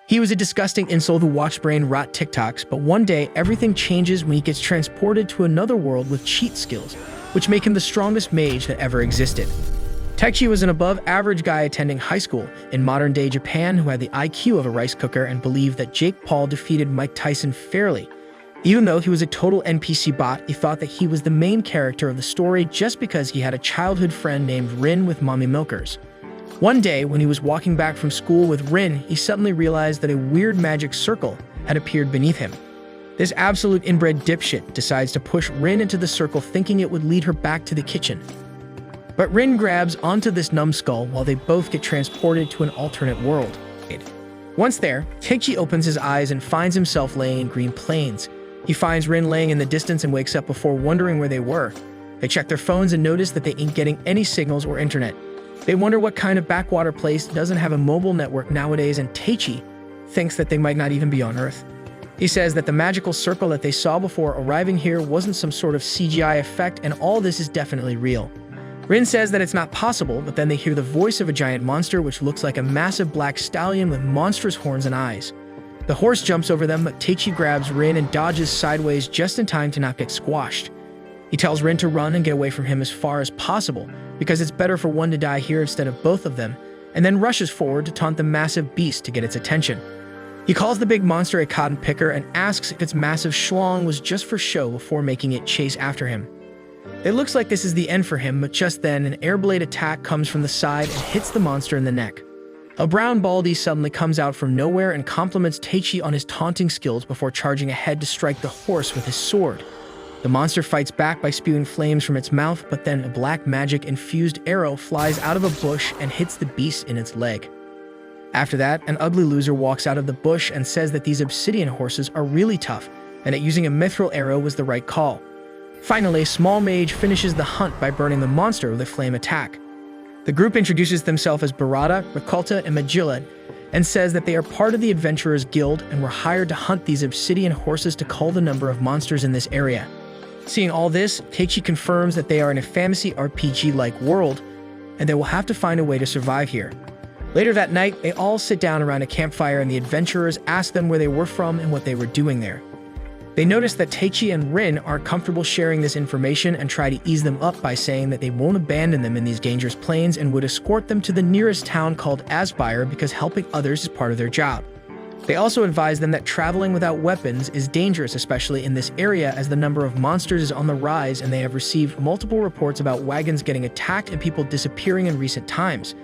He was a disgusting insult who watched brain rot TikToks, but one day everything changes when he gets transported to another world with cheat skills, which make him the strongest mage that ever existed. Taichi was an above-average guy attending high school in modern-day Japan who had the IQ of a rice cooker and believed that Jake Paul defeated Mike Tyson fairly. Even though he was a total NPC bot, he thought that he was the main character of the story just because he had a childhood friend named Rin with mommy milkers. One day, when he was walking back from school with Rin, he suddenly realized that a weird magic circle had appeared beneath him. This absolute inbred dipshit decides to push Rin into the circle thinking it would lead her back to the kitchen. But Rin grabs onto this numbskull while they both get transported to an alternate world. Once there, Taichi opens his eyes and finds himself laying in green plains. He finds Rin laying in the distance and wakes up before wondering where they were. They check their phones and notice that they ain't getting any signals or internet. They wonder what kind of backwater place doesn't have a mobile network nowadays, and Taichi thinks that they might not even be on Earth. He says that the magical circle that they saw before arriving here wasn't some sort of CGI effect and all this is definitely real. Rin says that it's not possible, but then they hear the voice of a giant monster which looks like a massive black stallion with monstrous horns and eyes. The horse jumps over them, but Taichi grabs Rin and dodges sideways just in time to not get squashed. He tells Rin to run and get away from him as far as possible, because it's better for one to die here instead of both of them, and then rushes forward to taunt the massive beast to get its attention. He calls the big monster a cotton picker and asks if its massive schlong was just for show before making it chase after him. It looks like this is the end for him, but just then an airblade attack comes from the side and hits the monster in the neck. A brown baldy suddenly comes out from nowhere and compliments Taichi on his taunting skills before charging ahead to strike the horse with his sword. The monster fights back by spewing flames from its mouth, but then a black magic-infused arrow flies out of a bush and hits the beast in its leg. After that, an ugly loser walks out of the bush and says that these obsidian horses are really tough, and that using a mithril arrow was the right call. Finally, Small Mage finishes the hunt by burning the monster with a flame attack. The group introduces themselves as Barada, Ricolta, and Magilla, and says that they are part of the Adventurers Guild and were hired to hunt these obsidian horses to cull the number of monsters in this area. Seeing all this, Taichi confirms that they are in a fantasy RPG-like world, and they will have to find a way to survive here. Later that night, they all sit down around a campfire and the adventurers ask them where they were from and what they were doing there. They notice that Taichi and Rin aren't comfortable sharing this information and try to ease them up by saying that they won't abandon them in these dangerous plains and would escort them to the nearest town called Asbyre because helping others is part of their job. They also advise them that traveling without weapons is dangerous, especially in this area, as the number of monsters is on the rise and they have received multiple reports about wagons getting attacked and people disappearing in recent times.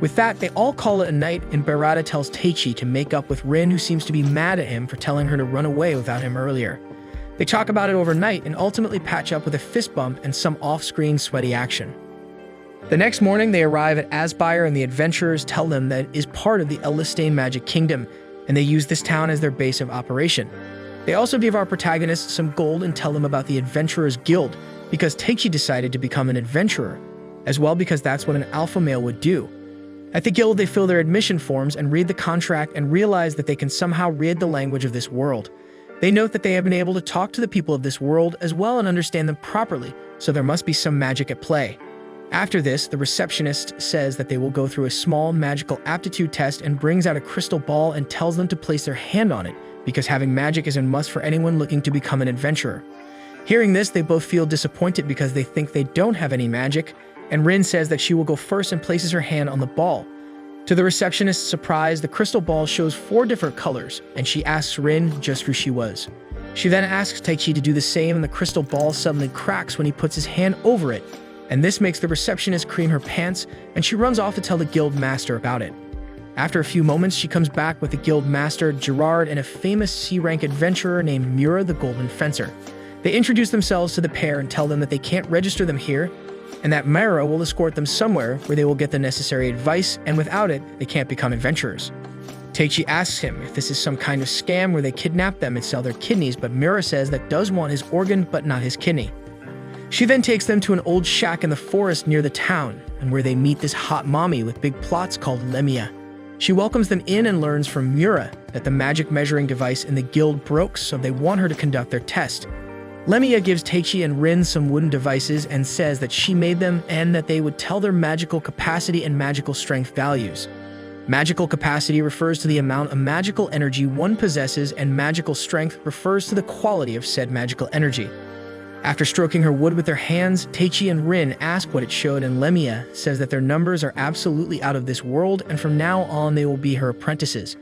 With that, they all call it a night, and Barada tells Taichi to make up with Rin, who seems to be mad at him for telling her to run away without him earlier. They talk about it overnight and ultimately patch up with a fist bump and some off-screen sweaty action. The next morning, they arrive at Asbyre and the adventurers tell them that it is part of the Elistane Magic Kingdom, and they use this town as their base of operation. They also give our protagonists some gold and tell them about the Adventurers Guild, because Taichi decided to become an adventurer, as well because that's what an alpha male would do. At the guild, they fill their admission forms and read the contract and realize that they can somehow read the language of this world. They note that they have been able to talk to the people of this world as well and understand them properly, so there must be some magic at play. After this, the receptionist says that they will go through a small magical aptitude test and brings out a crystal ball and tells them to place their hand on it, because having magic is a must for anyone looking to become an adventurer. Hearing this, they both feel disappointed because they think they don't have any magic, and Rin says that she will go first and places her hand on the ball. To the receptionist's surprise, the crystal ball shows 4 different colors, and she asks Rin just who she was. She then asks Taichi to do the same, and the crystal ball suddenly cracks when he puts his hand over it, and this makes the receptionist cream her pants, and she runs off to tell the guild master about it. After a few moments, she comes back with the guild master, Gerard, and a famous C-rank adventurer named Mura the Golden Fencer. They introduce themselves to the pair and tell them that they can't register them here, and that Mara will escort them somewhere where they will get the necessary advice, and without it, they can't become adventurers. Taichi asks him if this is some kind of scam where they kidnap them and sell their kidneys, but Mura says that does want his organ but not his kidney. She then takes them to an old shack in the forest near the town, and where they meet this hot mommy with big plots called Lemia. She welcomes them in and learns from Mura that the magic measuring device in the guild broke, so they want her to conduct their test. Lemia gives Taichi and Rin some wooden devices and says that she made them and that they would tell their magical capacity and magical strength values. Magical capacity refers to the amount of magical energy one possesses, and magical strength refers to the quality of said magical energy. After stroking her wood with their hands, Teichi and Rin ask what it showed, and Lemia says that their numbers are absolutely out of this world, and from now on they will be her apprentices.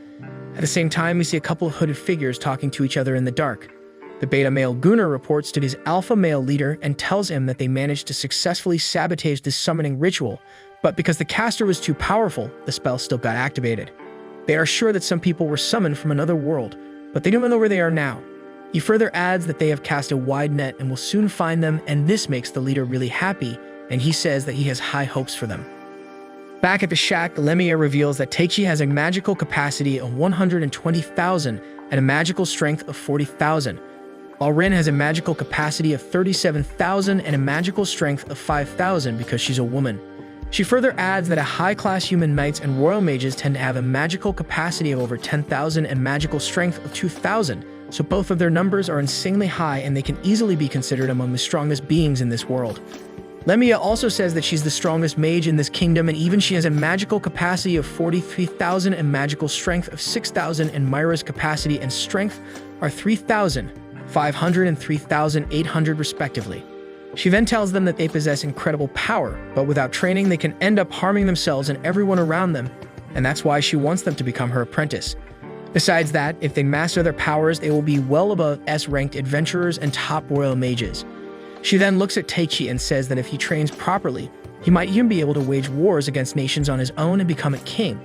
At the same time, we see a couple of hooded figures talking to each other in the dark. The beta male Gunnar reports to his alpha male leader and tells him that they managed to successfully sabotage this summoning ritual, but because the caster was too powerful, the spell still got activated. They are sure that some people were summoned from another world, but they don't know where they are now. He further adds that they have cast a wide net and will soon find them, and this makes the leader really happy, and he says that he has high hopes for them. Back at the shack, Lemia reveals that Teichi has a magical capacity of 120,000 and a magical strength of 40,000, while Rin has a magical capacity of 37,000 and a magical strength of 5,000 because she's a woman. She further adds that high-class human knights and royal mages tend to have a magical capacity of over 10,000 and magical strength of 2,000, so both of their numbers are insanely high and they can easily be considered among the strongest beings in this world. Lemia also says that she's the strongest mage in this kingdom, and even she has a magical capacity of 43,000 and magical strength of 6,000, and Myra's capacity and strength are 3,500 and 3,800 respectively. She then tells them that they possess incredible power, but without training they can end up harming themselves and everyone around them, and that's why she wants them to become her apprentice. Besides that, if they master their powers, they will be well above S-ranked adventurers and top royal mages. She then looks at Teichi and says that if he trains properly, he might even be able to wage wars against nations on his own and become a king.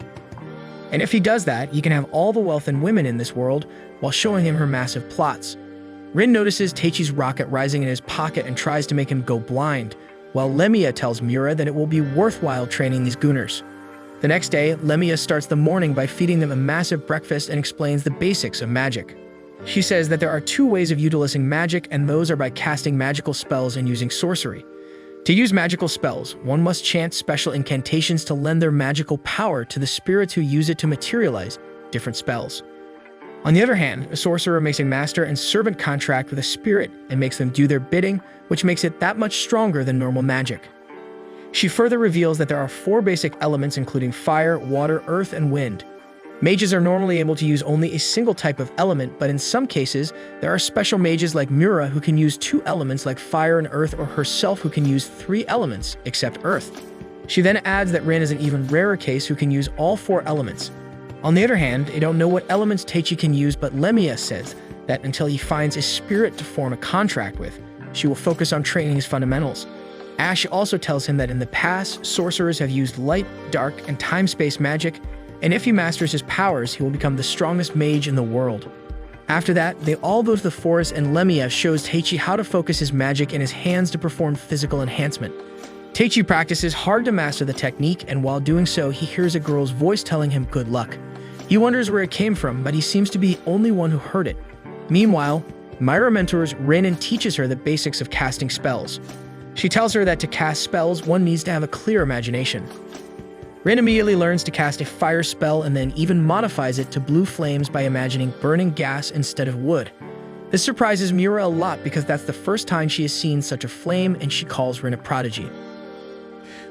And if he does that, he can have all the wealth and women in this world while showing him her massive plots. Rin notices Teichi's rocket rising in his pocket and tries to make him go blind, while Lemia tells Mura that it will be worthwhile training these Gunners. The next day, Lemia starts the morning by feeding them a massive breakfast and explains the basics of magic. She says that there are two ways of utilizing magic, and those are by casting magical spells and using sorcery. To use magical spells, one must chant special incantations to lend their magical power to the spirits who use it to materialize different spells. On the other hand, a sorcerer makes a master and servant contract with a spirit and makes them do their bidding, which makes it that much stronger than normal magic. She further reveals that there are 4 basic elements, including fire, water, earth, and wind. Mages are normally able to use only a single type of element, but in some cases, there are special mages like Mura who can use 2 elements like fire and earth, or herself who can use 3 elements, except earth. She then adds that Rin is an even rarer case who can use all 4 elements. On the other hand, they don't know what elements Teichi can use, but Lemia says that until he finds a spirit to form a contract with, she will focus on training his fundamentals. Ash also tells him that in the past, sorcerers have used light, dark, and time-space magic, and if he masters his powers, he will become the strongest mage in the world. After that, they all go to the forest, and Lemia shows Teichi how to focus his magic in his hands to perform physical enhancement. Teichi practices hard to master the technique, and while doing so, he hears a girl's voice telling him good luck. He wonders where it came from, but he seems to be the only one who heard it. Meanwhile, Myra mentors Rin and teaches her the basics of casting spells. She tells her that to cast spells, one needs to have a clear imagination. Rin immediately learns to cast a fire spell and then even modifies it to blue flames by imagining burning gas instead of wood. This surprises Mura a lot because that's the first time she has seen such a flame, and she calls Rin a prodigy.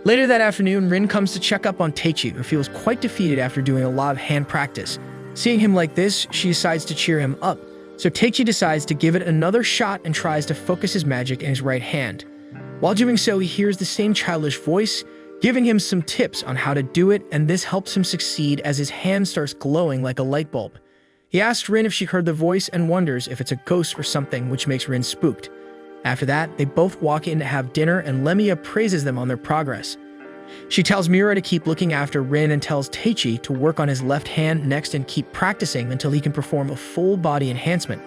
Later that afternoon, Rin comes to check up on Teichi, who feels quite defeated after doing a lot of hand practice. Seeing him like this, she decides to cheer him up, so Teichi decides to give it another shot and tries to focus his magic in his right hand. While doing so, he hears the same childish voice, giving him some tips on how to do it, and this helps him succeed as his hand starts glowing like a light bulb. He asks Rin if she heard the voice and wonders if it's a ghost or something, which makes Rin spooked. After that, they both walk in to have dinner, and Lemia praises them on their progress. She tells Mura to keep looking after Rin and tells Teichi to work on his left hand next and keep practicing until he can perform a full body enhancement.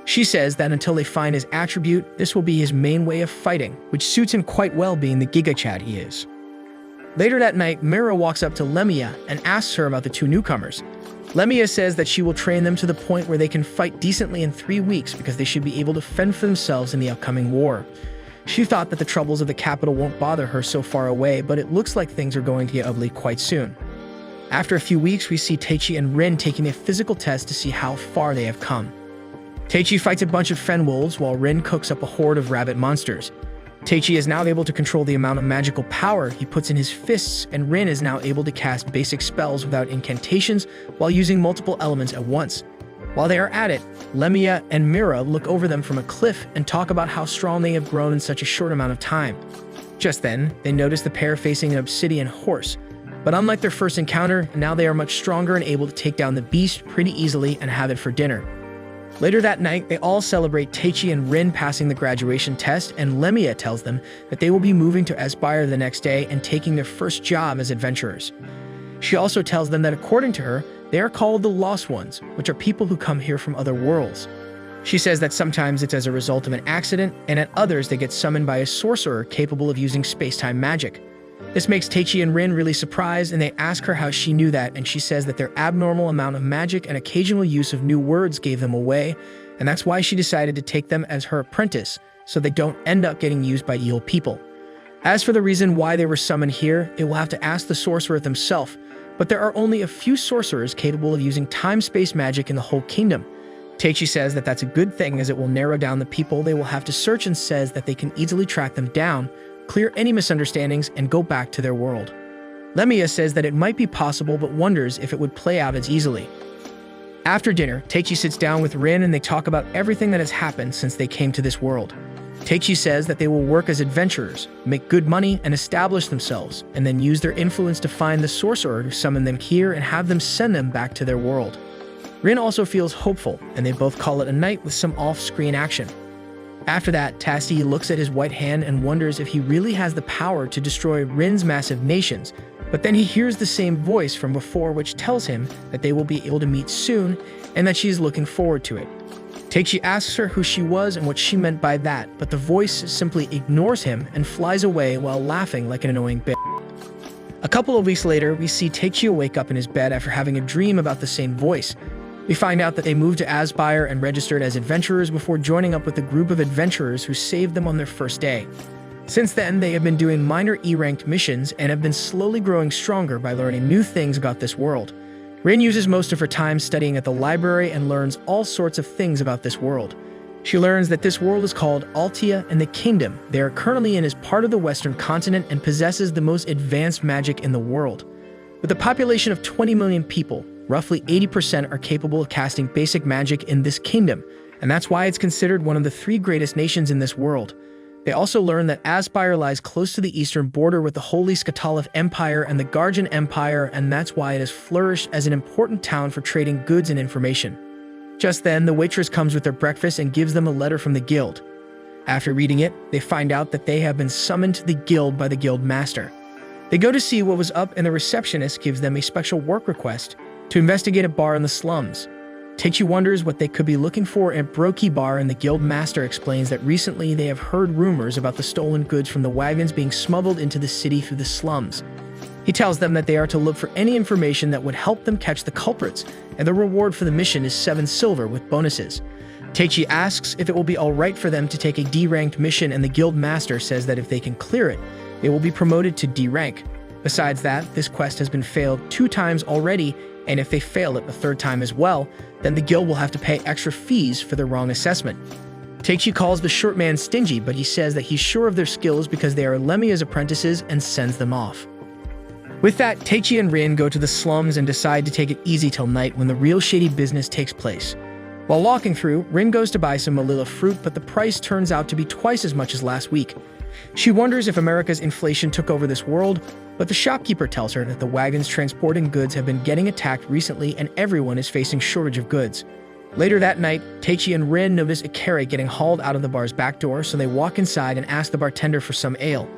She says that until they find his attribute, this will be his main way of fighting, which suits him quite well being the Giga Chad he is. Later that night, Mira walks up to Lemia and asks her about the 2 newcomers. Lemia says that she will train them to the point where they can fight decently in 3 weeks because they should be able to fend for themselves in the upcoming war. She thought that the troubles of the capital won't bother her so far away, but it looks like things are going to get ugly quite soon. After a few weeks, we see Teichi and Rin taking a physical test to see how far they have come. Teichi fights a bunch of fen wolves while Rin cooks up a horde of rabbit monsters. Teichi is now able to control the amount of magical power he puts in his fists, and Rin is now able to cast basic spells without incantations while using multiple elements at once. While they are at it, Lemia and Mira look over them from a cliff and talk about how strong they have grown in such a short amount of time. Just then, they notice the pair facing an obsidian horse. But unlike their first encounter, now they are much stronger and able to take down the beast pretty easily and have it for dinner. Later that night, they all celebrate Teichi and Rin passing the graduation test, and Lemia tells them that they will be moving to Aspire the next day and taking their first job as adventurers. She also tells them that according to her, they are called the Lost Ones, which are people who come here from other worlds. She says that sometimes it's as a result of an accident, and at others they get summoned by a sorcerer capable of using space-time magic. This makes Teichi and Rin really surprised, and they ask her how she knew that, and she says that their abnormal amount of magic and occasional use of new words gave them away, and that's why she decided to take them as her apprentice, so they don't end up getting used by evil people. As for the reason why they were summoned here, they will have to ask the sorcerer himself, but there are only a few sorcerers capable of using time-space magic in the whole kingdom. Teichi says that that's a good thing as it will narrow down the people they will have to search, and says that they can easily track them down, clear any misunderstandings, and go back to their world. Lemia says that it might be possible but wonders if it would play out as easily. After dinner, Teichi sits down with Rin and they talk about everything that has happened since they came to this world. Teichi says that they will work as adventurers, make good money, and establish themselves, and then use their influence to find the sorcerer who summoned them here and have them send them back to their world. Rin also feels hopeful, and they both call it a night with some off-screen action. After that, Tassi looks at his white hand and wonders if he really has the power to destroy Rin's massive nations, but then he hears the same voice from before which tells him that they will be able to meet soon and that she is looking forward to it. Teichi asks her who she was and what she meant by that, but the voice simply ignores him and flies away while laughing like an annoying bitch. A couple of weeks later, we see Teichi wake up in his bed after having a dream about the same voice. We find out that they moved to Aspire and registered as adventurers before joining up with a group of adventurers who saved them on their first day. Since then, they have been doing minor E-ranked missions and have been slowly growing stronger by learning new things about this world. Rin uses most of her time studying at the library and learns all sorts of things about this world. She learns that this world is called Altia, and the kingdom they are currently in is part of the Western continent and possesses the most advanced magic in the world. With a population of 20 million people, roughly 80% are capable of casting basic magic in this kingdom, and that's why it's considered one of the 3 greatest nations in this world. They also learn that Aspire lies close to the eastern border with the Holy Skatalif Empire and the Garjan Empire, and that's why it has flourished as an important town for trading goods and information. Just then, the waitress comes with their breakfast and gives them a letter from the guild. After reading it, they find out that they have been summoned to the guild by the guild master. They go to see what was up, and the receptionist gives them a special work request to investigate a bar in the slums. Teichi wonders what they could be looking for at Brokey Bar, and the guild master explains that recently they have heard rumors about the stolen goods from the wagons being smuggled into the city through the slums. He tells them that they are to look for any information that would help them catch the culprits, and the reward for the mission is 7 silver with bonuses. Teichi asks if it will be alright for them to take a D-ranked mission, and the guild master says that if they can clear it, they will be promoted to D rank. Besides that, this quest has been failed 2 times already, and if they fail it a 3rd time as well, then the guild will have to pay extra fees for their wrong assessment. Teichi calls the short man stingy, but he says that he's sure of their skills because they are Lemia's apprentices and sends them off. With that, Teichi and Rin go to the slums and decide to take it easy till night when the real shady business takes place. While walking through, Rin goes to buy some Malilla fruit, but the price turns out to be twice as much as last week. She wonders if America's inflation took over this world, but the shopkeeper tells her that the wagons transporting goods have been getting attacked recently and everyone is facing shortage of goods. Later that night, Teichi and Rin notice a carrot getting hauled out of the bar's back door, so they walk inside and ask the bartender for some ale.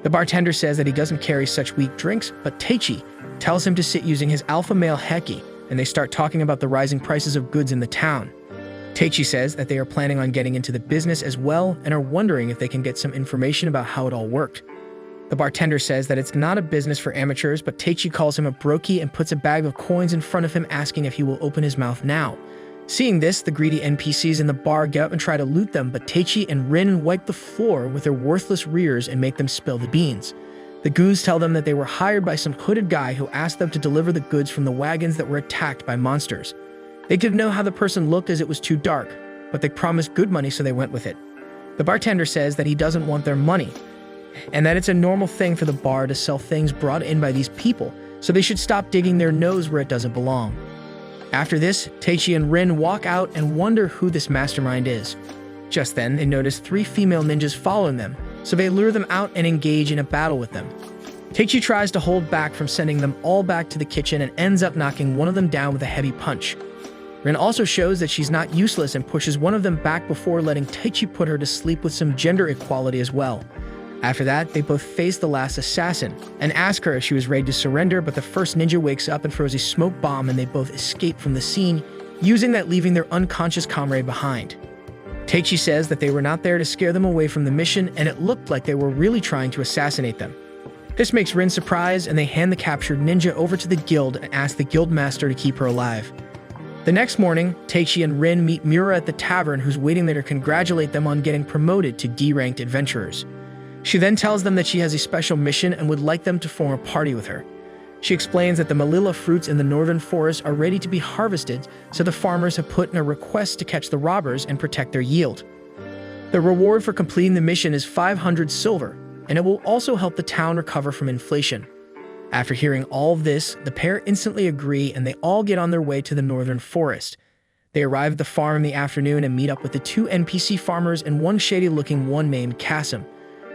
The bartender says that he doesn't carry such weak drinks, but Teichi tells him to sit using his alpha male heki, and they start talking about the rising prices of goods in the town. Teichi says that they are planning on getting into the business as well and are wondering if they can get some information about how it all worked. The bartender says that it's not a business for amateurs, but Teichi calls him a brokey and puts a bag of coins in front of him, asking if he will open his mouth now. Seeing this, the greedy NPCs in the bar get up and try to loot them, but Teichi and Rin wipe the floor with their worthless rears and make them spill the beans. The goons tell them that they were hired by some hooded guy who asked them to deliver the goods from the wagons that were attacked by monsters. They didn't know how the person looked as it was too dark, but they promised good money, so they went with it. The bartender says that he doesn't want their money, and that it's a normal thing for the bar to sell things brought in by these people, so they should stop digging their nose where it doesn't belong. After this, Teichi and Rin walk out and wonder who this mastermind is. Just then, they notice 3 female ninjas following them, so they lure them out and engage in a battle with them. Teichi tries to hold back from sending them all back to the kitchen and ends up knocking one of them down with a heavy punch. Rin also shows that she's not useless and pushes one of them back before letting Teichi put her to sleep with some gender equality as well. After that, they both face the last assassin and ask her if she was ready to surrender, but the first ninja wakes up and throws a smoke bomb and they both escape from the scene, using that leaving their unconscious comrade behind. Teichi says that they were not there to scare them away from the mission and it looked like they were really trying to assassinate them. This makes Rin surprised and they hand the captured ninja over to the guild and ask the guild master to keep her alive. The next morning, Teichi and Rin meet Miura at the tavern, who's waiting there to congratulate them on getting promoted to D-ranked adventurers. She then tells them that she has a special mission and would like them to form a party with her. She explains that the Malilla fruits in the northern forest are ready to be harvested, so the farmers have put in a request to catch the robbers and protect their yield. The reward for completing the mission is 500 silver, and it will also help the town recover from inflation. After hearing all of this, the pair instantly agree and they all get on their way to the northern forest. They arrive at the farm in the afternoon and meet up with the 2 NPC farmers and one shady-looking one named Kasim.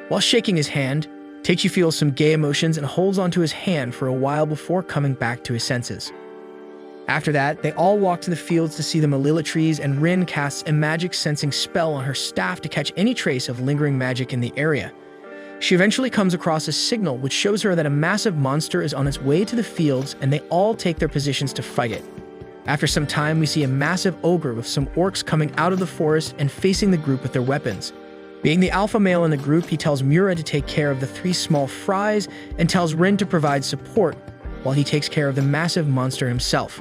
While shaking his hand, Teichi feels some gay emotions and holds onto his hand for a while before coming back to his senses. After that, they all walk to the fields to see the Malilla trees and Rin casts a magic sensing spell on her staff to catch any trace of lingering magic in the area. She eventually comes across a signal which shows her that a massive monster is on its way to the fields and they all take their positions to fight it. After some time, we see a massive ogre with some orcs coming out of the forest and facing the group with their weapons. Being the alpha male in the group, he tells Miura to take care of the 3 small fries and tells Rin to provide support while he takes care of the massive monster himself.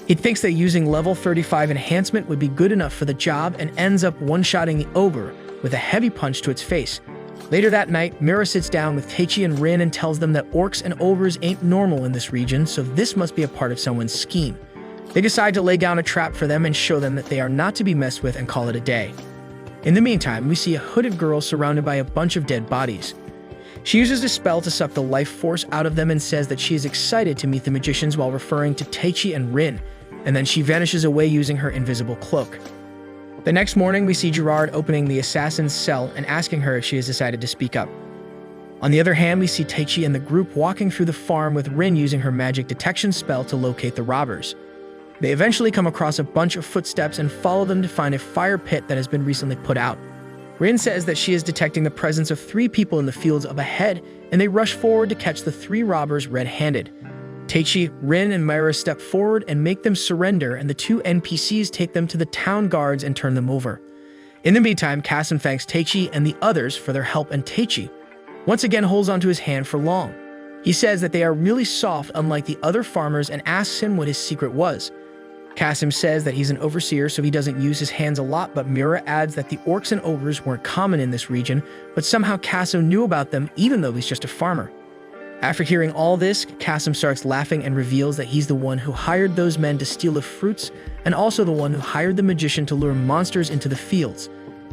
He thinks that using level 35 enhancement would be good enough for the job and ends up one-shotting the ogre with a heavy punch to its face. Later that night, Miura sits down with Teichi and Rin and tells them that orcs and ogres ain't normal in this region, so this must be a part of someone's scheme. They decide to lay down a trap for them and show them that they are not to be messed with and call it a day. In the meantime, we see a hooded girl surrounded by a bunch of dead bodies. She uses a spell to suck the life force out of them and says that she is excited to meet the magicians while referring to Teichi and Rin, and then she vanishes away using her invisible cloak. The next morning, we see Gerard opening the assassin's cell and asking her if she has decided to speak up. On the other hand, we see Teichi and the group walking through the farm with Rin using her magic detection spell to locate the robbers. They eventually come across a bunch of footsteps and follow them to find a fire pit that has been recently put out. Rin says that she is detecting the presence of 3 people in the fields up ahead, and they rush forward to catch the 3 robbers red-handed. Teichi, Rin, and Miura step forward and make them surrender, and the 2 NPCs take them to the town guards and turn them over. In the meantime, Kasim thanks Teichi and the others for their help, and Teichi once again holds onto his hand for long. He says that they are really soft unlike the other farmers and asks him what his secret was. Kasim says that he's an overseer, so he doesn't use his hands a lot, but Miura adds that the orcs and ogres weren't common in this region, but somehow Kasim knew about them even though he's just a farmer. After hearing all this, Kasim starts laughing and reveals that he's the one who hired those men to steal the fruits and also the one who hired the magician to lure monsters into the fields.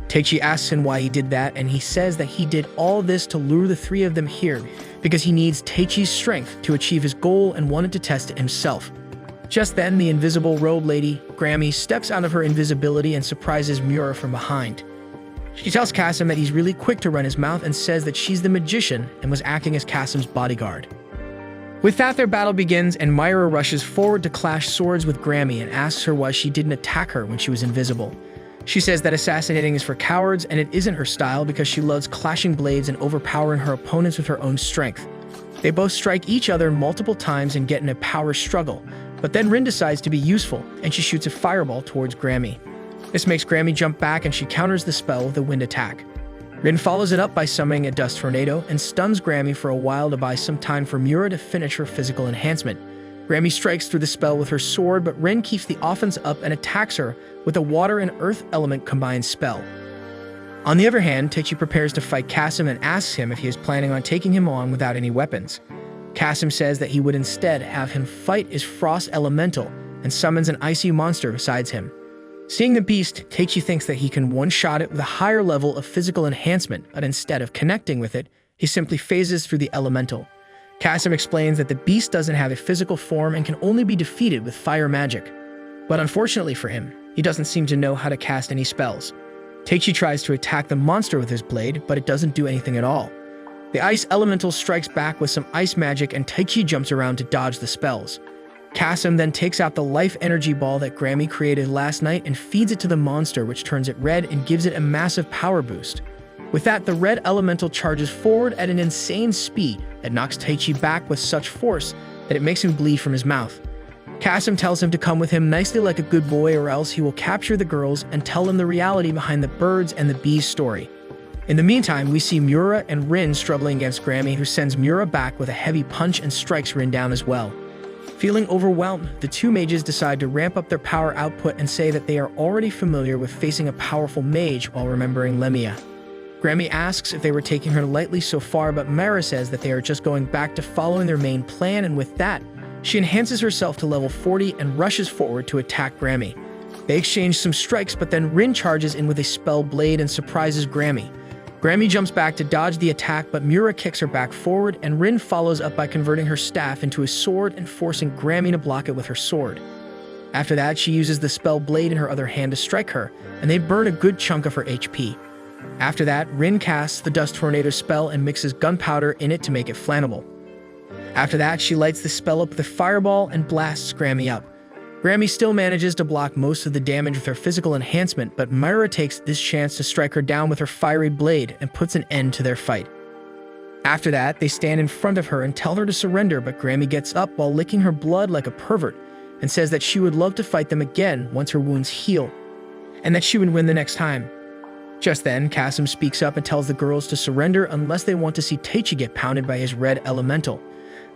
Teichi asks him why he did that, and he says that he did all this to lure the 3 of them here because he needs Teichi's strength to achieve his goal and wanted to test it himself. Just then, the invisible road lady, Grammy, steps out of her invisibility and surprises Miura from behind. She tells Kasim that he's really quick to run his mouth and says that she's the magician and was acting as Kasim's bodyguard. With that, their battle begins and Miura rushes forward to clash swords with Grammy and asks her why she didn't attack her when she was invisible. She says that assassinating is for cowards and it isn't her style because she loves clashing blades and overpowering her opponents with her own strength. They both strike each other multiple times and get in a power struggle, but then Rin decides to be useful and she shoots a fireball towards Grammy. This makes Grammy jump back and she counters the spell with a wind attack. Rin follows it up by summoning a dust tornado and stuns Grammy for a while to buy some time for Miura to finish her physical enhancement. Grammy strikes through the spell with her sword, but Rin keeps the offense up and attacks her with a water and earth element combined spell. On the other hand, Teichi prepares to fight Kasim and asks him if he is planning on taking him on without any weapons. Kasim says that he would instead have him fight his frost elemental and summons an icy monster besides him. Seeing the beast, Teichi thinks that he can one-shot it with a higher level of physical enhancement, but instead of connecting with it, he simply phases through the elemental. Kasim explains that the beast doesn't have a physical form and can only be defeated with fire magic. But unfortunately for him, he doesn't seem to know how to cast any spells. Teichi tries to attack the monster with his blade, but it doesn't do anything at all. The ice elemental strikes back with some ice magic and Teichi jumps around to dodge the spells. Kasim then takes out the life energy ball that Grammy created last night and feeds it to the monster, which turns it red and gives it a massive power boost. With that, the red elemental charges forward at an insane speed that knocks Teichi back with such force that it makes him bleed from his mouth. Kasim tells him to come with him nicely like a good boy, or else he will capture the girls and tell them the reality behind the birds and the bees story. In the meantime, we see Miura and Rin struggling against Grammy, who sends Miura back with a heavy punch and strikes Rin down as well. Feeling overwhelmed, the two mages decide to ramp up their power output and say that they are already familiar with facing a powerful mage while remembering Lemia. Grammy asks if they were taking her lightly so far, but Miura says that they are just going back to following their main plan, and with that, she enhances herself to level 40 and rushes forward to attack Grammy. They exchange some strikes, but then Rin charges in with a spell blade and surprises Grammy. Grammy jumps back to dodge the attack, but Miura kicks her back forward, and Rin follows up by converting her staff into a sword and forcing Grammy to block it with her sword. After that, she uses the spell blade in her other hand to strike her, and they burn a good chunk of her HP. After that, Rin casts the Dust Tornado spell and mixes gunpowder in it to make it flammable. After that, she lights the spell up with a fireball and blasts Grammy up. Grammy still manages to block most of the damage with her physical enhancement, but Miura takes this chance to strike her down with her fiery blade and puts an end to their fight. After that, they stand in front of her and tell her to surrender, but Grammy gets up while licking her blood like a pervert and says that she would love to fight them again once her wounds heal, and that she would win the next time. Just then, Kasim speaks up and tells the girls to surrender unless they want to see Teichi get pounded by his red elemental.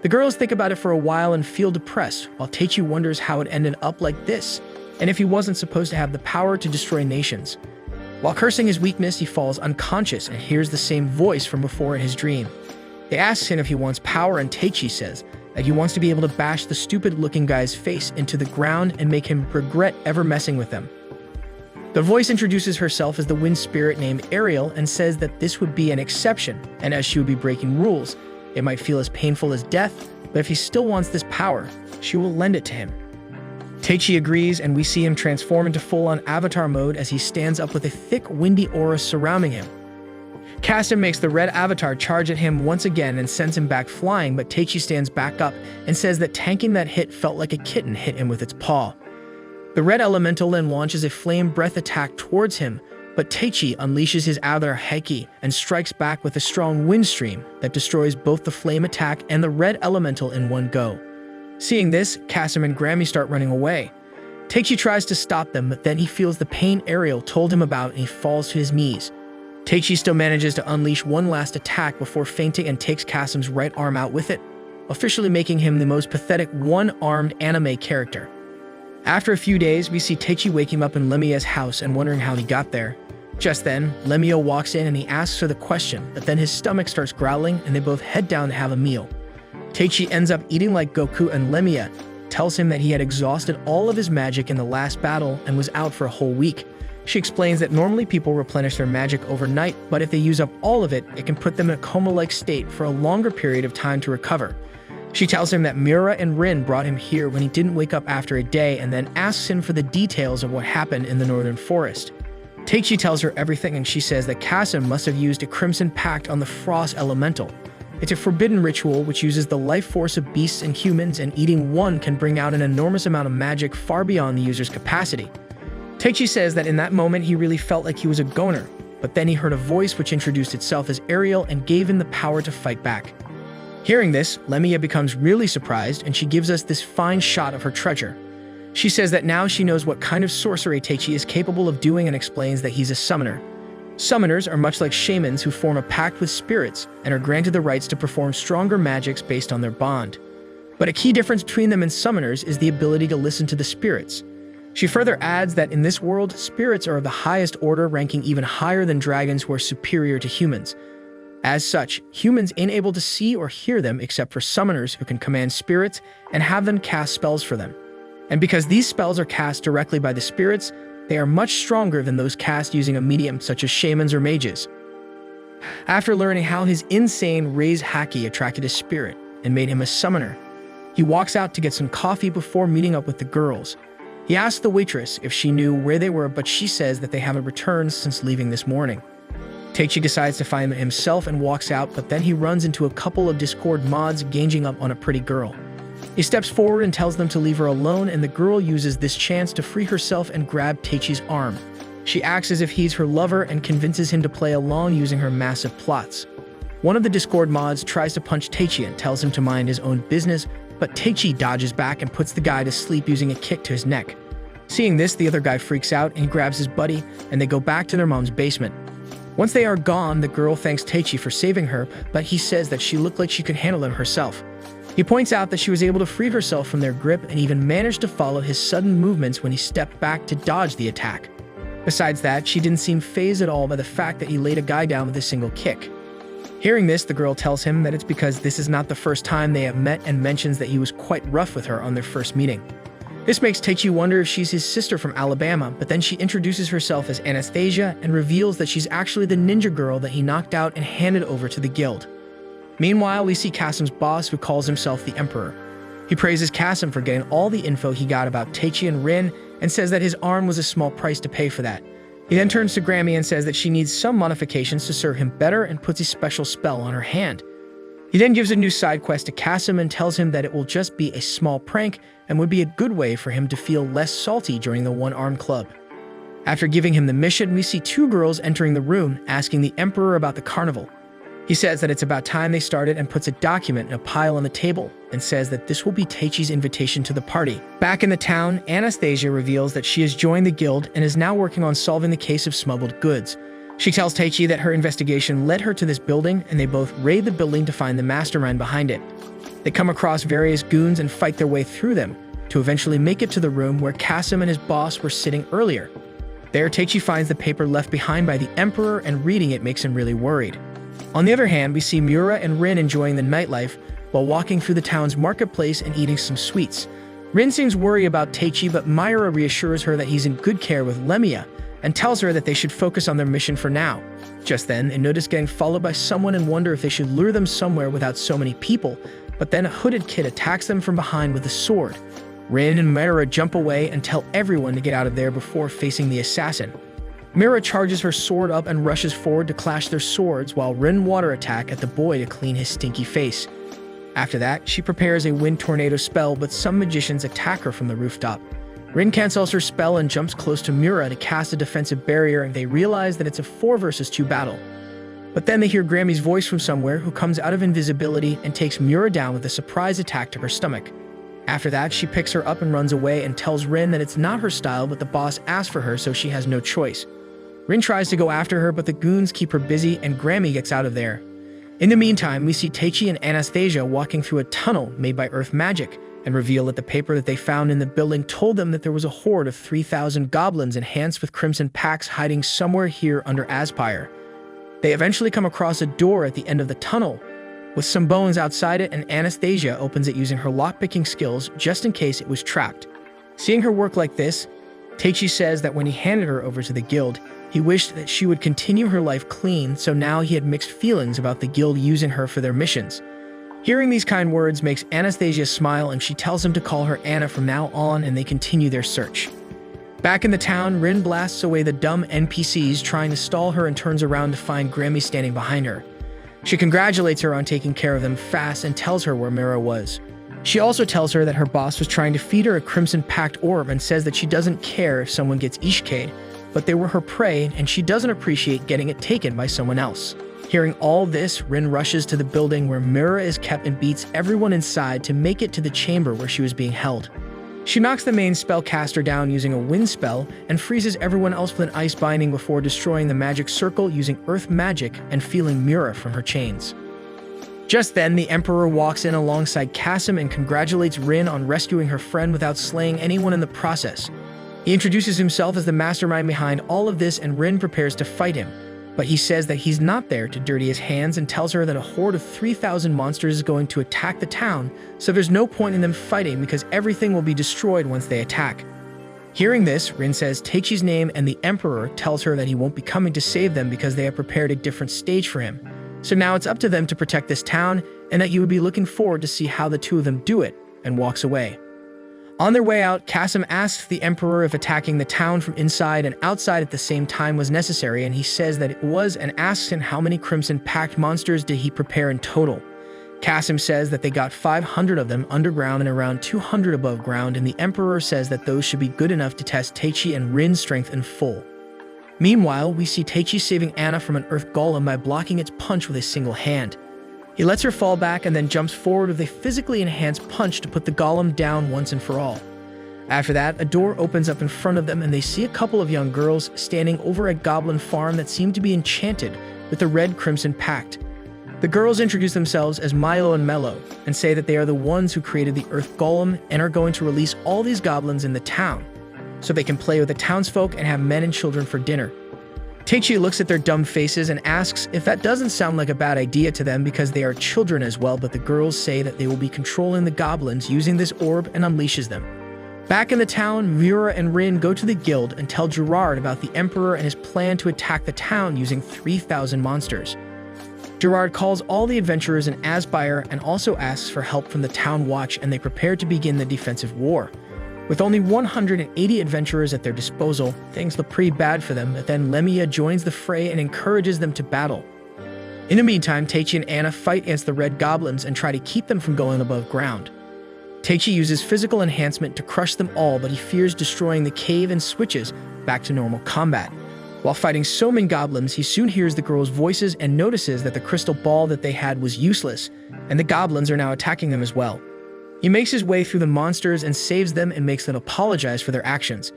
The girls think about it for a while and feel depressed, while Teichi wonders how it ended up like this, and if he wasn't supposed to have the power to destroy nations. While cursing his weakness, he falls unconscious and hears the same voice from before in his dream. They ask him if he wants power, and Teichi says that he wants to be able to bash the stupid-looking guy's face into the ground and make him regret ever messing with them. The voice introduces herself as the wind spirit named Ariel and says that this would be an exception, and as she would be breaking rules, it might feel as painful as death, but if he still wants this power, she will lend it to him. Teichi agrees, and we see him transform into full-on avatar mode as he stands up with a thick, windy aura surrounding him. Kasim makes the red avatar charge at him once again and sends him back flying, but Teichi stands back up and says that tanking that hit felt like a kitten hit him with its paw. The red elemental then launches a flame breath attack towards him, but Teichi unleashes his Avatar Heki and strikes back with a strong wind stream that destroys both the flame attack and the red elemental in one go. Seeing this, Kasim and Grammy start running away. Teichi tries to stop them, but then he feels the pain Ariel told him about and he falls to his knees. Teichi still manages to unleash one last attack before fainting and takes Kasim's right arm out with it, officially making him the most pathetic one-armed anime character. After a few days, we see Teichi waking up in Lemia's house and wondering how he got there. Just then, Lemia walks in and he asks her the question, but then his stomach starts growling and they both head down to have a meal. Teichi ends up eating like Goku, and Lemia tells him that he had exhausted all of his magic in the last battle and was out for a whole week. She explains that normally people replenish their magic overnight, but if they use up all of it, it can put them in a coma-like state for a longer period of time to recover. She tells him that Miura and Rin brought him here when he didn't wake up after a day, and then asks him for the details of what happened in the northern forest. Teichi tells her everything, and she says that Kasim must have used a Crimson Pact on the Frost Elemental. It's a forbidden ritual which uses the life force of beasts and humans, and eating one can bring out an enormous amount of magic far beyond the user's capacity. Teichi says that in that moment he really felt like he was a goner, but then he heard a voice which introduced itself as Ariel and gave him the power to fight back. Hearing this, Lemia becomes really surprised, and she gives us this fine shot of her treasure. She says that now she knows what kind of sorcery Teichi is capable of doing and explains that he's a summoner. Summoners are much like shamans who form a pact with spirits and are granted the rights to perform stronger magics based on their bond. But a key difference between them and summoners is the ability to listen to the spirits. She further adds that in this world, spirits are of the highest order, ranking even higher than dragons who are superior to humans. As such, humans ain't able to see or hear them except for summoners who can command spirits and have them cast spells for them. And because these spells are cast directly by the spirits, They are much stronger than those cast using a medium such as shamans or mages. After learning how his insane raise haki attracted his spirit and made him a summoner, he walks out to get some coffee before meeting up with the girls. He asks the waitress if she knew where they were, but she says that they haven't returned since leaving this morning. Teichi decides to find them himself and walks out, but then he runs into a couple of Discord mods ganging up on a pretty girl. He steps forward and tells them to leave her alone, and the girl uses this chance to free herself and grab Teichi's arm. She acts as if he's her lover and convinces him to play along using her massive plots. One of the Discord mods tries to punch Teichi and tells him to mind his own business, but Teichi dodges back and puts the guy to sleep using a kick to his neck. Seeing this, the other guy freaks out and he grabs his buddy, and they go back to their mom's basement. Once they are gone, the girl thanks Teichi for saving her, but he says that she looked like she could handle it herself. He points out that she was able to free herself from their grip and even managed to follow his sudden movements when he stepped back to dodge the attack. Besides that, she didn't seem fazed at all by the fact that he laid a guy down with a single kick. Hearing this, the girl tells him that it's because this is not the first time they have met and mentions that he was quite rough with her on their first meeting. This makes Teichi wonder if she's his sister from Alabama, but then she introduces herself as Anastasia and reveals that she's actually the ninja girl that he knocked out and handed over to the guild. Meanwhile, we see Kasim's boss, who calls himself the Emperor. He praises Kasim for getting all the info he got about Teichi and Rin and says that his arm was a small price to pay for that. He then turns to Grammy and says that she needs some modifications to serve him better and puts a special spell on her hand. He then gives a new side quest to Kasim and tells him that it will just be a small prank and would be a good way for him to feel less salty during the one-arm club. After giving him the mission, we see two girls entering the room asking the Emperor about the carnival. He says that it's about time they started and puts a document in a pile on the table and says that this will be Teichi's invitation to the party. Back in the town, Anastasia reveals that she has joined the guild and is now working on solving the case of smuggled goods. She tells Teichi that her investigation led her to this building, and they both raid the building to find the mastermind behind it. They come across various goons and fight their way through them, to eventually make it to the room where Kasim and his boss were sitting earlier. There, Teichi finds the paper left behind by the Emperor, and reading it makes him really worried. On the other hand, we see Mura and Rin enjoying the nightlife while walking through the town's marketplace and eating some sweets. Rin seems worried about Teichi, but Myra reassures her that he's in good care with Lemia and tells her that they should focus on their mission for now. Just then, they notice getting followed by someone and wonder if they should lure them somewhere without so many people, but then a hooded kid attacks them from behind with a sword. Rin and Myra jump away and tell everyone to get out of there before facing the assassin. Mira charges her sword up and rushes forward to clash their swords while Rin water attack at the boy to clean his stinky face. After that, she prepares a wind tornado spell, but some magicians attack her from the rooftop. Rin cancels her spell and jumps close to Mura to cast a defensive barrier, and they realize that it's a 4 versus 2 battle. But then they hear Grammy's voice from somewhere, who comes out of invisibility and takes Mura down with a surprise attack to her stomach. After that, she picks her up and runs away and tells Rin that it's not her style, but the boss asked for her, so she has no choice. Rin tries to go after her, but the goons keep her busy and Grammy gets out of there. In the meantime, we see Teichi and Anastasia walking through a tunnel made by earth magic and reveal that the paper that they found in the building told them that there was a horde of 3,000 goblins enhanced with crimson packs hiding somewhere here under Aspire. They eventually come across a door at the end of the tunnel with some bones outside it, and Anastasia opens it using her lockpicking skills just in case it was trapped. Seeing her work like this, Teichi says that when he handed her over to the guild, he wished that she would continue her life clean, so now he had mixed feelings about the guild using her for their missions. Hearing these kind words makes Anastasia smile, and she tells him to call her Anna from now on, and they continue their search. Back in the town, Rin blasts away the dumb NPCs trying to stall her and turns around to find Grammy standing behind her. She congratulates her on taking care of them fast and tells her where Mira was. She also tells her that her boss was trying to feed her a crimson-packed orb and says that she doesn't care if someone gets Ishkade, but they were her prey and she doesn't appreciate getting it taken by someone else. Hearing all this, Rin rushes to the building where Mira is kept and beats everyone inside to make it to the chamber where she was being held. She knocks the main spellcaster down using a wind spell and freezes everyone else with an ice binding before destroying the magic circle using earth magic and feeling Mira from her chains. Just then, the Emperor walks in alongside Kasim and congratulates Rin on rescuing her friend without slaying anyone in the process. He introduces himself as the mastermind behind all of this, and Rin prepares to fight him, but he says that he's not there to dirty his hands and tells her that a horde of 3,000 monsters is going to attack the town, so there's no point in them fighting because everything will be destroyed once they attack. Hearing this, Rin says Teichi's name and the Emperor tells her that he won't be coming to save them because they have prepared a different stage for him. So now it's up to them to protect this town, and that you would be looking forward to see how the two of them do it, and walks away. On their way out, Kasim asks the Emperor if attacking the town from inside and outside at the same time was necessary, and he says that it was, and asks him how many Crimson Pact monsters did he prepare in total. Kasim says that they got 500 of them underground and around 200 above ground, and the Emperor says that those should be good enough to test Teichi and Rin's strength in full. Meanwhile, we see Teichi saving Anna from an earth golem by blocking its punch with a single hand. He lets her fall back and then jumps forward with a physically enhanced punch to put the golem down once and for all. After that, a door opens up in front of them and they see a couple of young girls standing over a goblin farm that seem to be enchanted with the red Crimson Pact. The girls introduce themselves as Milo and Mello and say that they are the ones who created the earth golem and are going to release all these goblins in the town so they can play with the townsfolk and have men and children for dinner. Teichi looks at their dumb faces and asks if that doesn't sound like a bad idea to them because they are children as well, but the girls say that they will be controlling the goblins using this orb and unleashes them. Back in the town, Mura and Rin go to the guild and tell Gerard about the Emperor and his plan to attack the town using 3,000 monsters. Gerard calls all the adventurers in Asbyre and also asks for help from the town watch, and they prepare to begin the defensive war. With only 180 adventurers at their disposal, things look pretty bad for them, but then Lemia joins the fray and encourages them to battle. In the meantime, Teichi and Anna fight against the red goblins and try to keep them from going above ground. Teichi uses physical enhancement to crush them all, but he fears destroying the cave and switches back to normal combat. While fighting so many goblins, he soon hears the girls' voices and notices that the crystal ball that they had was useless, and the goblins are now attacking them as well. He makes his way through the monsters and saves them and makes them apologize for their actions.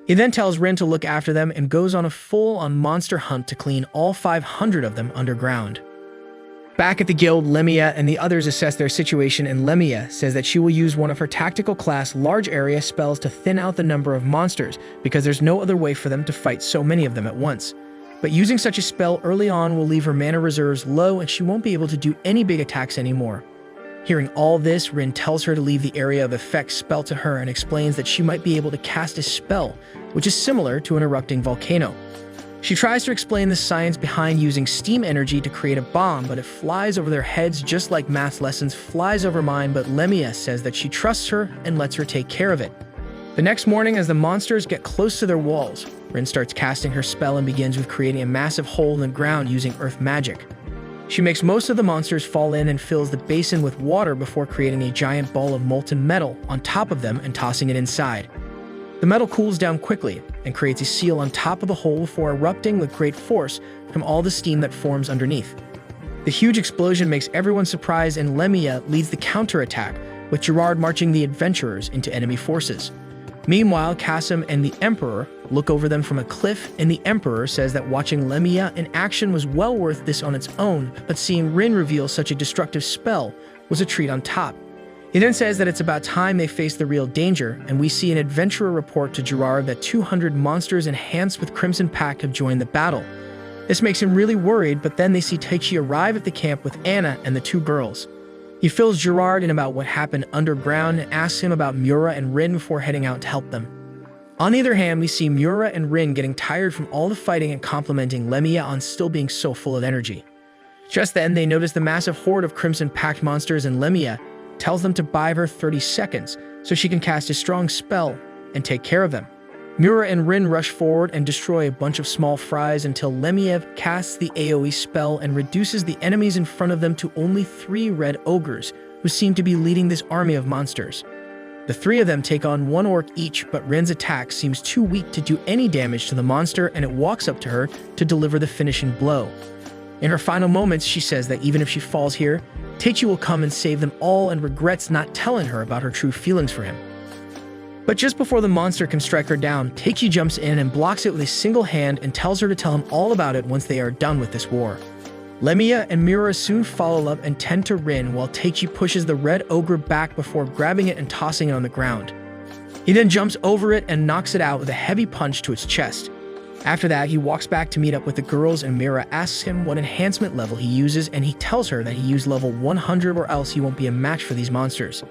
He then tells Rin to look after them and goes on a full-on monster hunt to clean all 500 of them underground. Back at the guild, Lemia and the others assess their situation, and Lemia says that she will use one of her tactical class large area spells to thin out the number of monsters because there's no other way for them to fight so many of them at once. But using such a spell early on will leave her mana reserves low and she won't be able to do any big attacks anymore. Hearing all this, Rin tells her to leave the area of effect spell to her and explains that she might be able to cast a spell, which is similar to an erupting volcano. She tries to explain the science behind using steam energy to create a bomb, but it flies over their heads just like math lessons flies over mine, but Lemia says that she trusts her and lets her take care of it. The next morning, as the monsters get close to their walls, Rin starts casting her spell and begins with creating a massive hole in the ground using earth magic. She makes most of the monsters fall in and fills the basin with water before creating a giant ball of molten metal on top of them and tossing it inside. The metal cools down quickly and creates a seal on top of the hole before erupting with great force from all the steam that forms underneath. The huge explosion makes everyone surprised, and Lemia leads the counterattack, with Gerard marching the adventurers into enemy forces. Meanwhile, Kasim and the Emperor look over them from a cliff, and the Emperor says that watching Lemia in action was well worth this on its own, but seeing Rin reveal such a destructive spell was a treat on top. He then says that it's about time they face the real danger, and we see an adventurer report to Gerard that 200 monsters enhanced with Crimson Pact have joined the battle. This makes him really worried, but then they see Teichi arrive at the camp with Anna and the two girls. He fills Gerard in about what happened underground and asks him about Mura and Rin before heading out to help them. On the other hand, we see Mura and Rin getting tired from all the fighting and complimenting Lemia on still being so full of energy. Just then, they notice the massive horde of Crimson Pact monsters, and Lemia tells them to buy her 30 seconds so she can cast a strong spell and take care of them. Mura and Rin rush forward and destroy a bunch of small fries until Lemiev casts the AoE spell and reduces the enemies in front of them to only 3 red ogres, who seem to be leading this army of monsters. The 3 of them take on 1 orc each, but Rin's attack seems too weak to do any damage to the monster, and it walks up to her to deliver the finishing blow. In her final moments, she says that even if she falls here, Teichi will come and save them all, and regrets not telling her about her true feelings for him. But just before the monster can strike her down, Teichi jumps in and blocks it with a single hand and tells her to tell him all about it once they are done with this war. Lemia and Mura soon follow up and tend to Rin, while Teichi pushes the red ogre back before grabbing it and tossing it on the ground. He then jumps over it and knocks it out with a heavy punch to its chest. After that, he walks back to meet up with the girls, and Mira asks him what enhancement level he uses, and he tells her that he used level 100 or else he won't be a match for these monsters.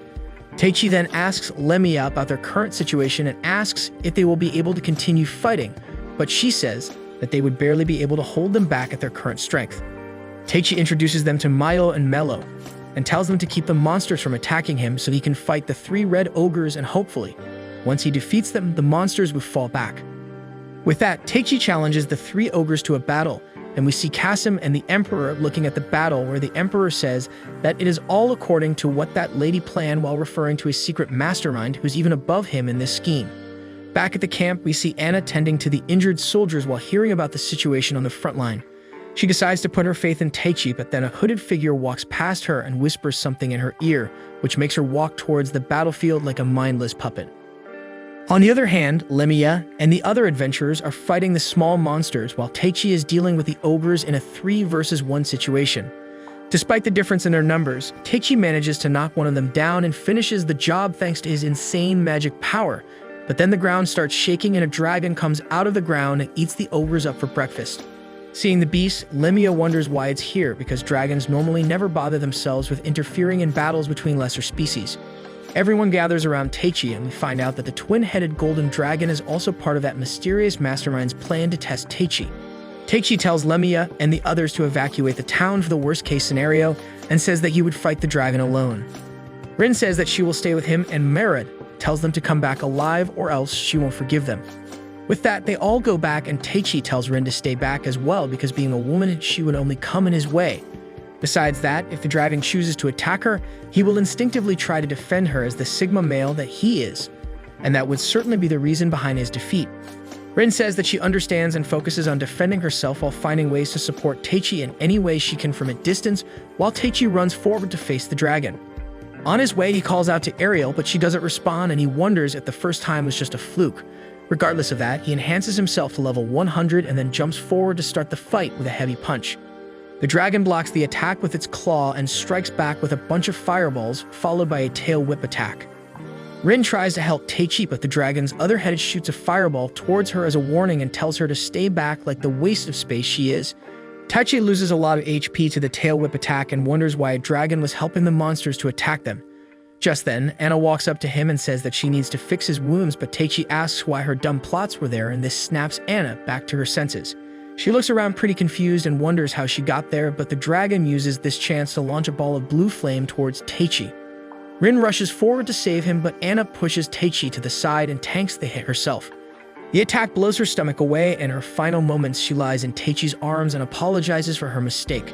Teichi then asks Lemia about their current situation and asks if they will be able to continue fighting, but she says that they would barely be able to hold them back at their current strength. Teichi introduces them to Milo and Mello and tells them to keep the monsters from attacking him so he can fight the 3 red ogres, and hopefully, once he defeats them, the monsters will fall back. With that, Teichi challenges the 3 ogres to a battle, and we see Kasim and the Emperor looking at the battle, where the Emperor says that it is all according to what that lady planned, while referring to a secret mastermind who's even above him in this scheme. Back at the camp, we see Anna tending to the injured soldiers while hearing about the situation on the front line. She decides to put her faith in Teichi, but then a hooded figure walks past her and whispers something in her ear, which makes her walk towards the battlefield like a mindless puppet. On the other hand, Lemia and the other adventurers are fighting the small monsters, while Teichi is dealing with the ogres in a 3 versus 1 situation. Despite the difference in their numbers, Teichi manages to knock one of them down and finishes the job thanks to his insane magic power. But then the ground starts shaking and a dragon comes out of the ground and eats the ogres up for breakfast. Seeing the beast, Lemia wonders why it's here, because dragons normally never bother themselves with interfering in battles between lesser species. Everyone gathers around Teichi, and we find out that the twin-headed golden dragon is also part of that mysterious mastermind's plan to test Teichi. Teichi tells Lemia and the others to evacuate the town for the worst-case scenario, and says that he would fight the dragon alone. Rin says that she will stay with him, and Merad tells them to come back alive or else she won't forgive them. With that, they all go back, and Teichi tells Rin to stay back as well, because being a woman, she would only come in his way. Besides that, if the dragon chooses to attack her, he will instinctively try to defend her as the Sigma male that he is, and that would certainly be the reason behind his defeat. Rin says that she understands and focuses on defending herself while finding ways to support Teichi in any way she can from a distance, while Teichi runs forward to face the dragon. On his way, he calls out to Ariel, but she doesn't respond, and he wonders if the first time was just a fluke. Regardless of that, he enhances himself to level 100 and then jumps forward to start the fight with a heavy punch. The dragon blocks the attack with its claw and strikes back with a bunch of fireballs, followed by a tail whip attack. Rin tries to help Teichi, but the dragon's other head shoots a fireball towards her as a warning and tells her to stay back like the waste of space she is. Teichi loses a lot of HP to the tail whip attack and wonders why a dragon was helping the monsters to attack them. Just then, Anna walks up to him and says that she needs to fix his wounds, but Teichi asks why her dumb plots were there, and this snaps Anna back to her senses. She looks around pretty confused and wonders how she got there, but the dragon uses this chance to launch a ball of blue flame towards Teichi. Rin rushes forward to save him, but Anna pushes Teichi to the side and tanks the hit herself. The attack blows her stomach away, and in her final moments she lies in Teichi's arms and apologizes for her mistake.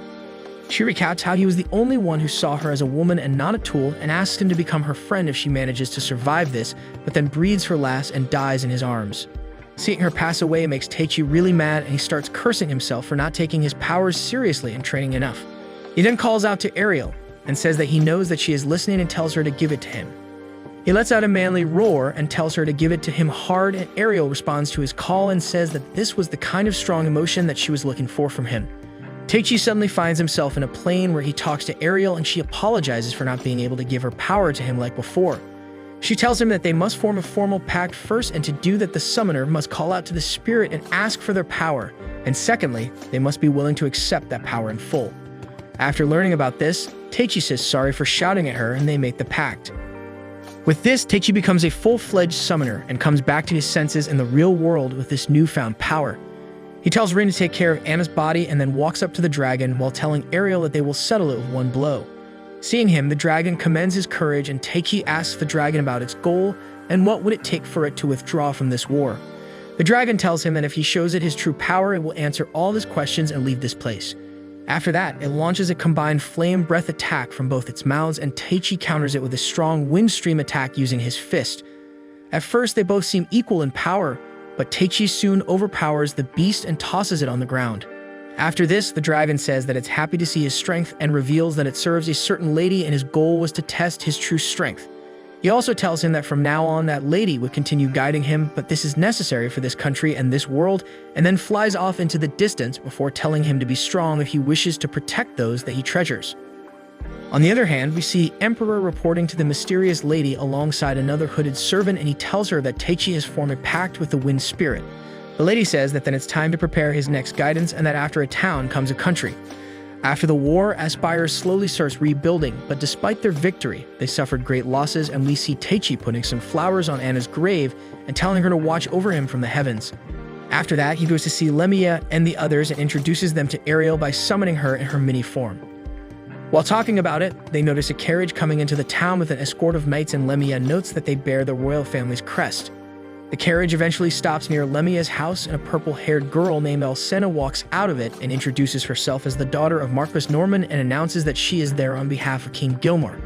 She recounts how he was the only one who saw her as a woman and not a tool, and asks him to become her friend if she manages to survive this, but then breathes her last and dies in his arms. Seeing her pass away makes Teichi really mad, and he starts cursing himself for not taking his powers seriously and training enough. He then calls out to Ariel and says that he knows that she is listening and tells her to give it to him. He lets out a manly roar and tells her to give it to him hard, and Ariel responds to his call and says that this was the kind of strong emotion that she was looking for from him. Teichi suddenly finds himself in a plane where he talks to Ariel, and she apologizes for not being able to give her power to him like before. She tells him that they must form a formal pact first, and to do that the summoner must call out to the spirit and ask for their power, and secondly, they must be willing to accept that power in full. After learning about this, Teichi says sorry for shouting at her, and they make the pact. With this, Teichi becomes a full-fledged summoner and comes back to his senses in the real world with this newfound power. He tells Rin to take care of Anna's body and then walks up to the dragon while telling Ariel that they will settle it with one blow. Seeing him, the dragon commends his courage, and Teichi asks the dragon about its goal and what would it take for it to withdraw from this war. The dragon tells him that if he shows it his true power, it will answer all his questions and leave this place. After that, it launches a combined flame breath attack from both its mouths, and Teichi counters it with a strong wind stream attack using his fist. At first, they both seem equal in power, but Teichi soon overpowers the beast and tosses it on the ground. After this, the dragon says that it's happy to see his strength and reveals that it serves a certain lady, and his goal was to test his true strength. He also tells him that from now on that lady would continue guiding him, but this is necessary for this country and this world, and then flies off into the distance before telling him to be strong if he wishes to protect those that he treasures. On the other hand, we see Emperor reporting to the mysterious lady alongside another hooded servant, and he tells her that Teichi has formed a pact with the wind spirit. The lady says that then it's time to prepare his next guidance, and that after a town comes a country. After the war, Aspire slowly starts rebuilding, but despite their victory, they suffered great losses, and we see Teichi putting some flowers on Anna's grave and telling her to watch over him from the heavens. After that, he goes to see Lemia and the others and introduces them to Ariel by summoning her in her mini form. While talking about it, they notice a carriage coming into the town with an escort of knights, and Lemia notes that they bear the royal family's crest. The carriage eventually stops near Lemia's house, and a purple-haired girl named Alcina walks out of it and introduces herself as the daughter of Marquis Norman and announces that she is there on behalf of King Gilmore.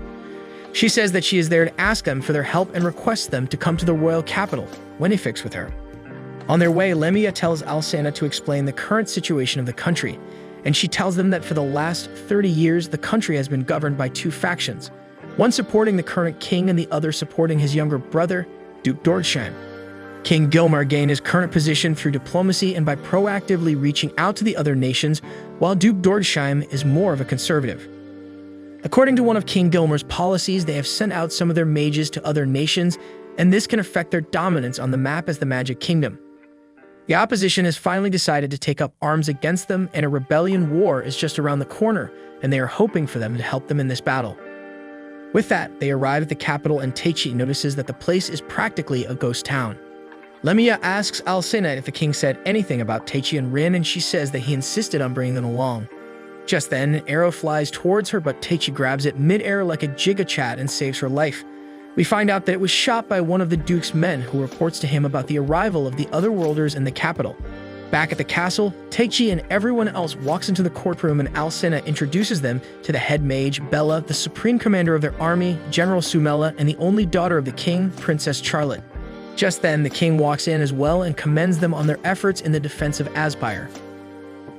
She says that she is there to ask them for their help and requests them to come to the royal capital when they fix with her. On their way, Lemia tells Alcina to explain the current situation of the country, and she tells them that for the last 30 years, the country has been governed by two factions, one supporting the current king and the other supporting his younger brother, Duke Dordsheim. King Gilmore gained his current position through diplomacy and by proactively reaching out to the other nations, while Duke Dordsheim is more of a conservative. According to one of King Gilmore's policies, they have sent out some of their mages to other nations, and this can affect their dominance on the map as the Magic Kingdom. The opposition has finally decided to take up arms against them, and a rebellion war is just around the corner, and they are hoping for them to help them in this battle. With that, they arrive at the capital, and Teichi notices that the place is practically a ghost town. Lemia asks Alcina if the king said anything about Teichi and Rin, and she says that he insisted on bringing them along. Just then, an arrow flies towards her, but Teichi grabs it mid-air like a Giga-Chat and saves her life. We find out that it was shot by one of the Duke's men, who reports to him about the arrival of the Otherworlders in the capital. Back at the castle, Teichi and everyone else walks into the courtroom, and Alcina introduces them to the head mage, Bella, the supreme commander of their army, General Sumela, and the only daughter of the king, Princess Charlotte. Just then, the king walks in as well and commends them on their efforts in the defense of Aspire.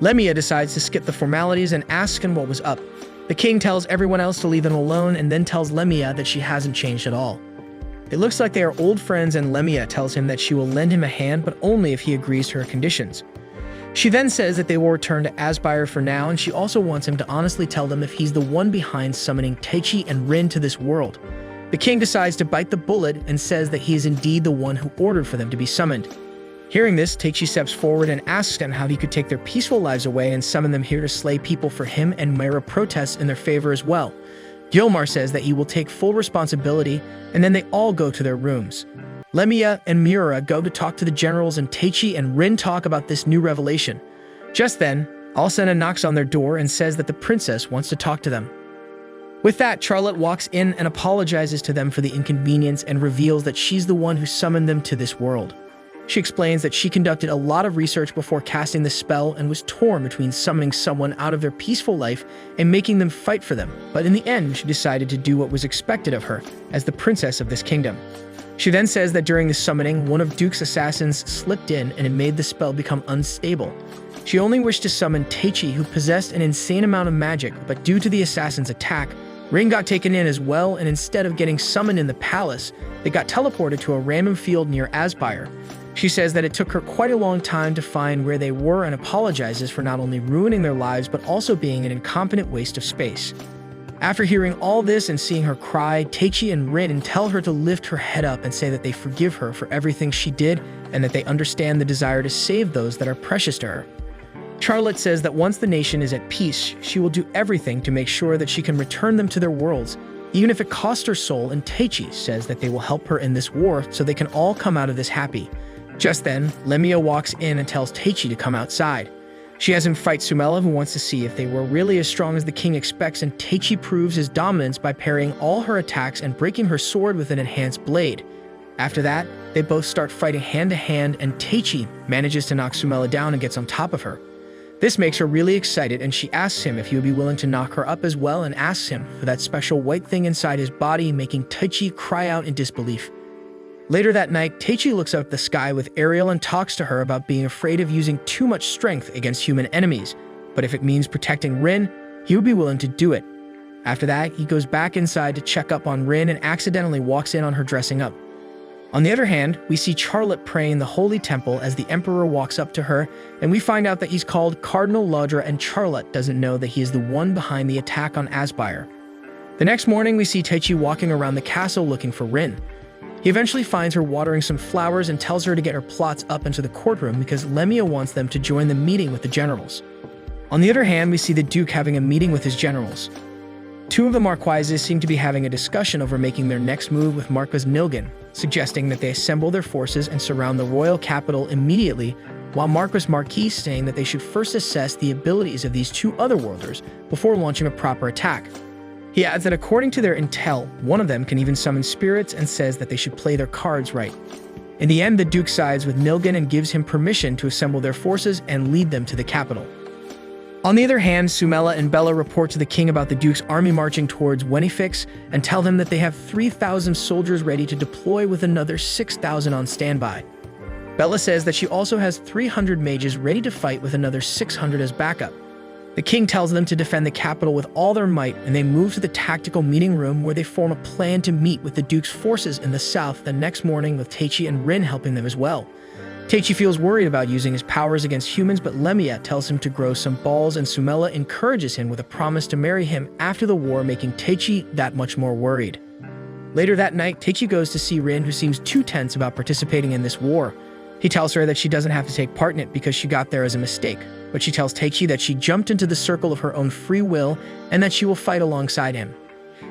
Lemia decides to skip the formalities and asks him what was up. The king tells everyone else to leave them alone and then tells Lemia that she hasn't changed at all. It looks like they are old friends, and Lemia tells him that she will lend him a hand, but only if he agrees to her conditions. She then says that they will return to Aspire for now, and she also wants him to honestly tell them if he's the one behind summoning Teichi and Rin to this world. The king decides to bite the bullet and says that he is indeed the one who ordered for them to be summoned. Hearing this, Teichi steps forward and asks them how he could take their peaceful lives away and summon them here to slay people for him, and Myra protests in their favor as well. Gilmore says that he will take full responsibility, and then they all go to their rooms. Lemia and Myra go to talk to the generals, and Teichi and Rin talk about this new revelation. Just then, Alcina knocks on their door and says that the princess wants to talk to them. With that, Charlotte walks in and apologizes to them for the inconvenience and reveals that she's the one who summoned them to this world. She explains that she conducted a lot of research before casting the spell and was torn between summoning someone out of their peaceful life and making them fight for them, but in the end, she decided to do what was expected of her as the princess of this kingdom. She then says that during the summoning, one of Duke's assassins slipped in and it made the spell become unstable. She only wished to summon Teichi, who possessed an insane amount of magic, but due to the assassin's attack, Rin got taken in as well, and instead of getting summoned in the palace, they got teleported to a random field near Aspire. She says that it took her quite a long time to find where they were and apologizes for not only ruining their lives but also being an incompetent waste of space. After hearing all this and seeing her cry, Teichi and Rin tell her to lift her head up and say that they forgive her for everything she did and that they understand the desire to save those that are precious to her. Charlotte says that once the nation is at peace, she will do everything to make sure that she can return them to their worlds, even if it costs her soul, and Teichi says that they will help her in this war so they can all come out of this happy. Just then, Lemia walks in and tells Teichi to come outside. She has him fight Sumela, who wants to see if they were really as strong as the king expects, and Teichi proves his dominance by parrying all her attacks and breaking her sword with an enhanced blade. After that, they both start fighting hand-to-hand, and Teichi manages to knock Sumela down and gets on top of her. This makes her really excited, and she asks him if he would be willing to knock her up as well, and asks him for that special white thing inside his body, making Teichi cry out in disbelief. Later that night, Teichi looks up at the sky with Ariel and talks to her about being afraid of using too much strength against human enemies, but if it means protecting Rin, he would be willing to do it. After that, he goes back inside to check up on Rin and accidentally walks in on her dressing up. On the other hand, we see Charlotte praying in the Holy Temple as the Emperor walks up to her, and we find out that he's called Cardinal Laudra, and Charlotte doesn't know that he is the one behind the attack on Aspire. The next morning, we see Teichi walking around the castle looking for Rin. He eventually finds her watering some flowers and tells her to get her plots up into the courtroom because Lemia wants them to join the meeting with the generals. On the other hand, we see the Duke having a meeting with his generals. Two of the Marquises seem to be having a discussion over making their next move with Marquis Nilgen, suggesting that they assemble their forces and surround the royal capital immediately, while Marquis saying that they should first assess the abilities of these two otherworlders before launching a proper attack. He adds that according to their intel, one of them can even summon spirits and says that they should play their cards right. In the end, the Duke sides with Nilgen and gives him permission to assemble their forces and lead them to the capital. On the other hand, Sumela and Bella report to the king about the Duke's army marching towards Wenifix and tell them that they have 3,000 soldiers ready to deploy with another 6,000 on standby. Bella says that she also has 300 mages ready to fight with another 600 as backup. The king tells them to defend the capital with all their might, and they move to the tactical meeting room where they form a plan to meet with the Duke's forces in the south the next morning, with Teichi and Rin helping them as well. Teichi feels worried about using his powers against humans, but Lemia tells him to grow some balls, and Sumela encourages him with a promise to marry him after the war, making Teichi that much more worried. Later that night, Teichi goes to see Rin, who seems too tense about participating in this war. He tells her that she doesn't have to take part in it because she got there as a mistake, but she tells Teichi that she jumped into the circle of her own free will and that she will fight alongside him.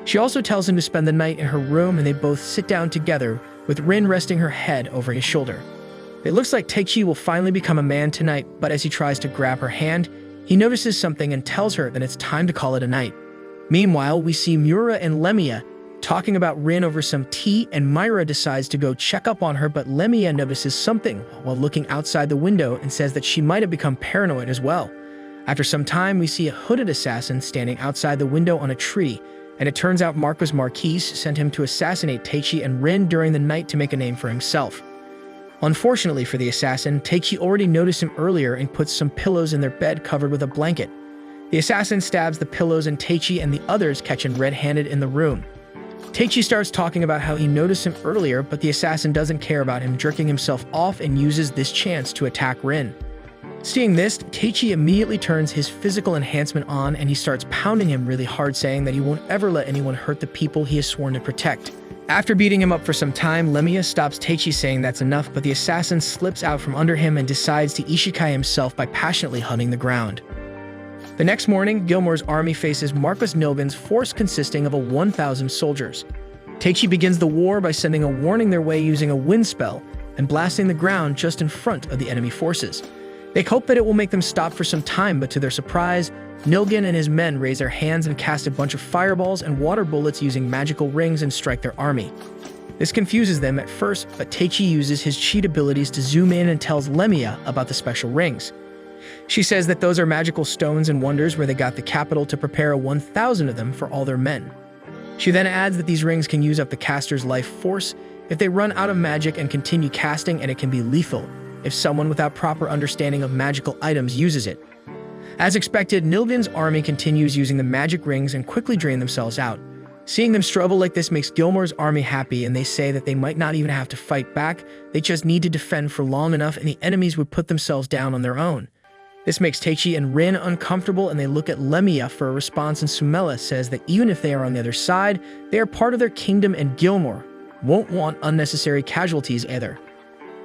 She also tells him to spend the night in her room, and they both sit down together, with Rin resting her head over his shoulder. It looks like Teichi will finally become a man tonight, but as he tries to grab her hand, he notices something and tells her that it's time to call it a night. Meanwhile, we see Miura and Lemia talking about Rin over some tea, and Myra decides to go check up on her, but Lemia notices something while looking outside the window and says that she might have become paranoid as well. After some time, we see a hooded assassin standing outside the window on a tree, and it turns out Marquis sent him to assassinate Teichi and Rin during the night to make a name for himself. Unfortunately for the assassin, Teichi already noticed him earlier and puts some pillows in their bed covered with a blanket. The assassin stabs the pillows, and Teichi and the others catch him red-handed in the room. Teichi starts talking about how he noticed him earlier, but the assassin doesn't care about him jerking himself off and uses this chance to attack Rin. Seeing this, Teichi immediately turns his physical enhancement on, and he starts pounding him really hard, saying that he won't ever let anyone hurt the people he has sworn to protect. After beating him up for some time, Lemia stops Teichi, saying that's enough, but the assassin slips out from under him and decides to isekai himself by passionately hunting the ground. The next morning, Gilmore's army faces Marquis Nilgen's force consisting of 1,000 soldiers. Teichi begins the war by sending a warning their way using a wind spell and blasting the ground just in front of the enemy forces. They hope that it will make them stop for some time, but to their surprise, Nilgen and his men raise their hands and cast a bunch of fireballs and water bullets using magical rings and strike their army. This confuses them at first, but Teichi uses his cheat abilities to zoom in and tells Lemia about the special rings. She says that those are magical stones and wonders where they got the capital to prepare 1,000 of them for all their men. She then adds that these rings can use up the caster's life force if they run out of magic and continue casting, and it can be lethal if someone without proper understanding of magical items uses it. As expected, Nilgen's army continues using the magic rings and quickly drain themselves out. Seeing them struggle like this makes Gilmore's army happy, and they say that they might not even have to fight back, they just need to defend for long enough and the enemies would put themselves down on their own. This makes Teichi and Rin uncomfortable, and they look at Lemia for a response, and Sumela says that even if they are on the other side, they are part of their kingdom and Gilmore won't want unnecessary casualties either.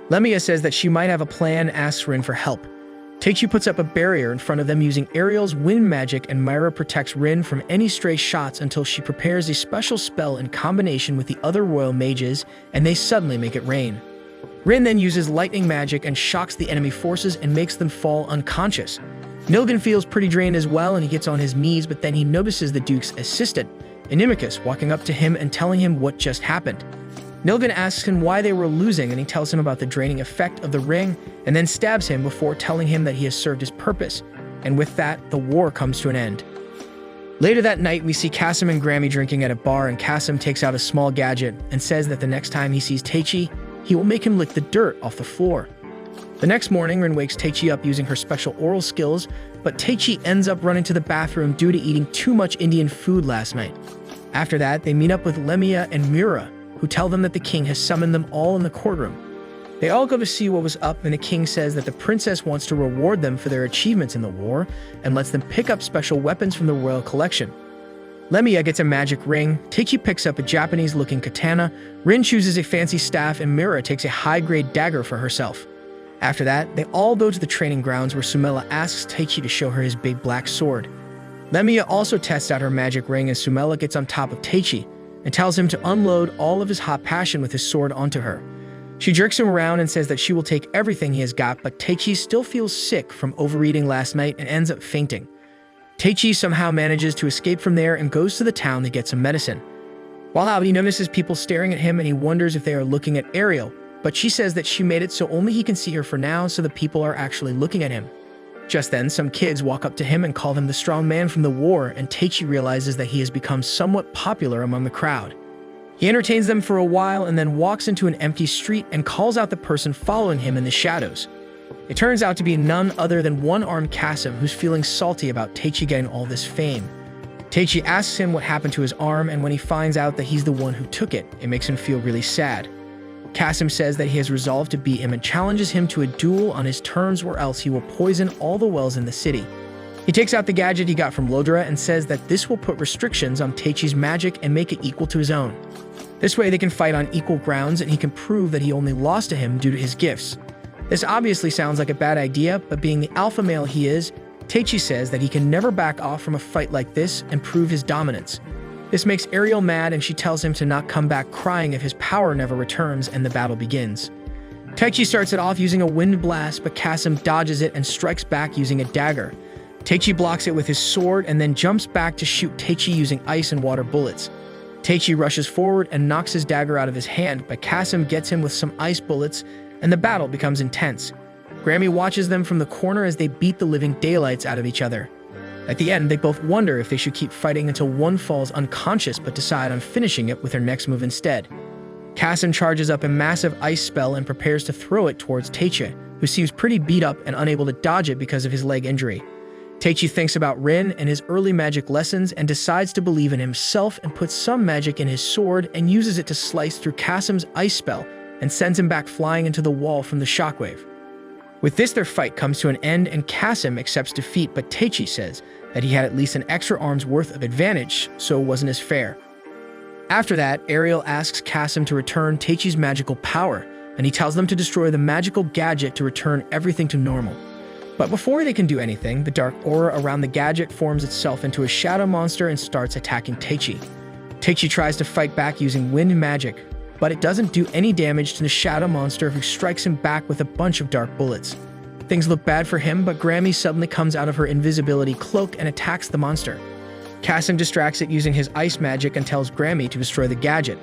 Lemia says that she might have a plan and asks Rin for help. Teichi puts up a barrier in front of them using Ariel's wind magic, and Myra protects Rin from any stray shots until she prepares a special spell in combination with the other royal mages, and they suddenly make it rain. Rin then uses lightning magic and shocks the enemy forces and makes them fall unconscious. Nilgen feels pretty drained as well, and he gets on his knees, but then he notices the Duke's assistant, Animicus, walking up to him and telling him what just happened. Nilgen asks him why they were losing, and he tells him about the draining effect of the ring, and then stabs him before telling him that he has served his purpose, and with that, the war comes to an end. Later that night, we see Kasim and Grammy drinking at a bar, and Kasim takes out a small gadget and says that the next time he sees Teichi, he will make him lick the dirt off the floor. The next morning, Rin wakes Teichi up using her special oral skills, but Teichi ends up running to the bathroom due to eating too much Indian food last night. After that, they meet up with Lemia and Miura, who tell them that the king has summoned them all in the courtroom. They all go to see what was up, and the king says that the princess wants to reward them for their achievements in the war and lets them pick up special weapons from the royal collection. Lemia gets a magic ring, Teichi picks up a Japanese-looking katana, Rin chooses a fancy staff, and Miura takes a high-grade dagger for herself. After that, they all go to the training grounds where Sumela asks Taichi to show her his big black sword. Lemia also tests out her magic ring as Sumela gets on top of Taichi and tells him to unload all of his hot passion with his sword onto her. She jerks him around and says that she will take everything he has got, but Taichi still feels sick from overeating last night and ends up fainting. Taichi somehow manages to escape from there and goes to the town to get some medicine. While out, he notices people staring at him and he wonders if they are looking at Ariel, but she says that she made it so only he can see her for now, so the people are actually looking at him. Just then, some kids walk up to him and call him the strong man from the war, and Taichi realizes that he has become somewhat popular among the crowd. He entertains them for a while and then walks into an empty street and calls out the person following him in the shadows. It turns out to be none other than one-armed Kasim, who's feeling salty about Taichi getting all this fame. Taichi asks him what happened to his arm, and when he finds out that he's the one who took it, it makes him feel really sad. Kasim says that he has resolved to beat him and challenges him to a duel on his terms, or else he will poison all the wells in the city. He takes out the gadget he got from Lodra and says that this will put restrictions on Taichi's magic and make it equal to his own. This way they can fight on equal grounds and he can prove that he only lost to him due to his gifts. This obviously sounds like a bad idea, but being the alpha male he is, Taichi says that he can never back off from a fight like this and prove his dominance. This makes Ariel mad and she tells him to not come back crying if his power never returns, and the battle begins. Taichi starts it off using a wind blast, but Kasim dodges it and strikes back using a dagger. Taichi blocks it with his sword and then jumps back to shoot Taichi using ice and water bullets. Taichi rushes forward and knocks his dagger out of his hand, but Kasim gets him with some ice bullets and the battle becomes intense. Grammy watches them from the corner as they beat the living daylights out of each other. At the end, they both wonder if they should keep fighting until one falls unconscious but decide on finishing it with her next move instead. Kasim charges up a massive ice spell and prepares to throw it towards Taichi, who seems pretty beat up and unable to dodge it because of his leg injury. Taichi thinks about Rin and his early magic lessons and decides to believe in himself and puts some magic in his sword and uses it to slice through Kasim's ice spell and sends him back flying into the wall from the shockwave. With this, their fight comes to an end and Kasim accepts defeat, but Taichi says that he had at least an extra arm's worth of advantage, so it wasn't as fair. After that, Ariel asks Kasim to return Taichi's magical power, and he tells them to destroy the magical gadget to return everything to normal. But before they can do anything, the dark aura around the gadget forms itself into a shadow monster and starts attacking Taichi. Taichi tries to fight back using wind magic, but it doesn't do any damage to the shadow monster, who strikes him back with a bunch of dark bullets. Things look bad for him, but Grammy suddenly comes out of her invisibility cloak and attacks the monster. Kasim distracts it using his ice magic and tells Grammy to destroy the gadget.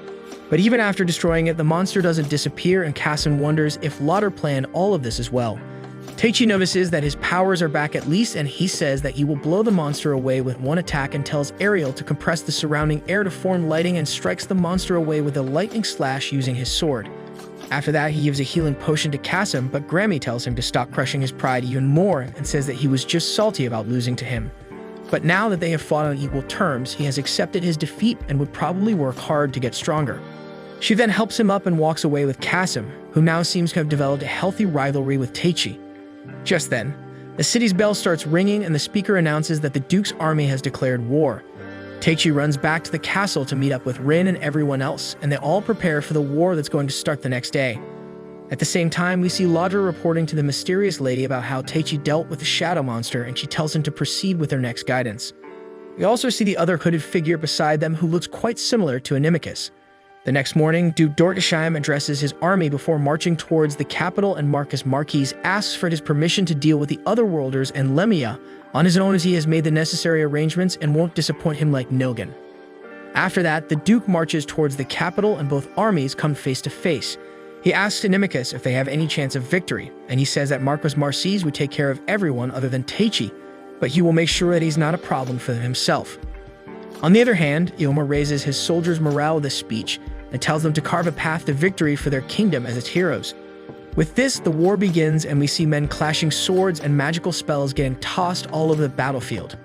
But even after destroying it, the monster doesn't disappear, and Kasim wonders if Lauder planned all of this as well. Taichi notices that his powers are back at least, and he says that he will blow the monster away with one attack and tells Ariel to compress the surrounding air to form lighting and strikes the monster away with a lightning slash using his sword. After that, he gives a healing potion to Kasim, but Grammy tells him to stop crushing his pride even more and says that he was just salty about losing to him. But now that they have fought on equal terms, he has accepted his defeat and would probably work hard to get stronger. She then helps him up and walks away with Kasim, who now seems to have developed a healthy rivalry with Taichi. Just then, the city's bell starts ringing and the speaker announces that the Duke's army has declared war. Taichi runs back to the castle to meet up with Rin and everyone else, and they all prepare for the war that's going to start the next day. At the same time, we see Laudra reporting to the mysterious lady about how Taichi dealt with the shadow monster, and she tells him to proceed with their next guidance. We also see the other hooded figure beside them who looks quite similar to Animicus. The next morning, Duke Dortisheim addresses his army before marching towards the capital, and Marcus Marquis asks for his permission to deal with the Otherworlders and Lemia on his own, as he has made the necessary arrangements and won't disappoint him like Nilgan. After that, the Duke marches towards the capital and both armies come face to face. He asks Animicus if they have any chance of victory, and he says that Marcus Marquis would take care of everyone other than Taichi, but he will make sure that he's not a problem for them himself. On the other hand, Ilma raises his soldiers' morale with a speech and tells them to carve a path to victory for their kingdom as its heroes. With this, the war begins and we see men clashing swords and magical spells getting tossed all over the battlefield.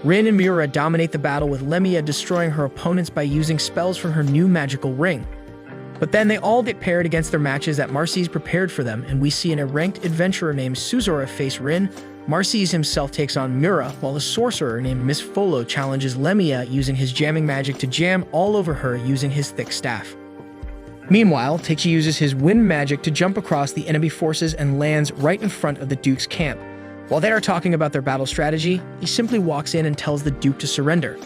Rin and Mura dominate the battle, with Lemia destroying her opponents by using spells from her new magical ring. But then they all get paired against their matches that Marcy's prepared for them, and we see a ranked adventurer named Suzora face Rin. Marcy's himself takes on Mura, while a sorcerer named Miss Folo challenges Lemia using his jamming magic to jam all over her using his thick staff. Meanwhile, Teichi uses his wind magic to jump across the enemy forces and lands right in front of the Duke's camp. While they are talking about their battle strategy, he simply walks in and tells the Duke to surrender.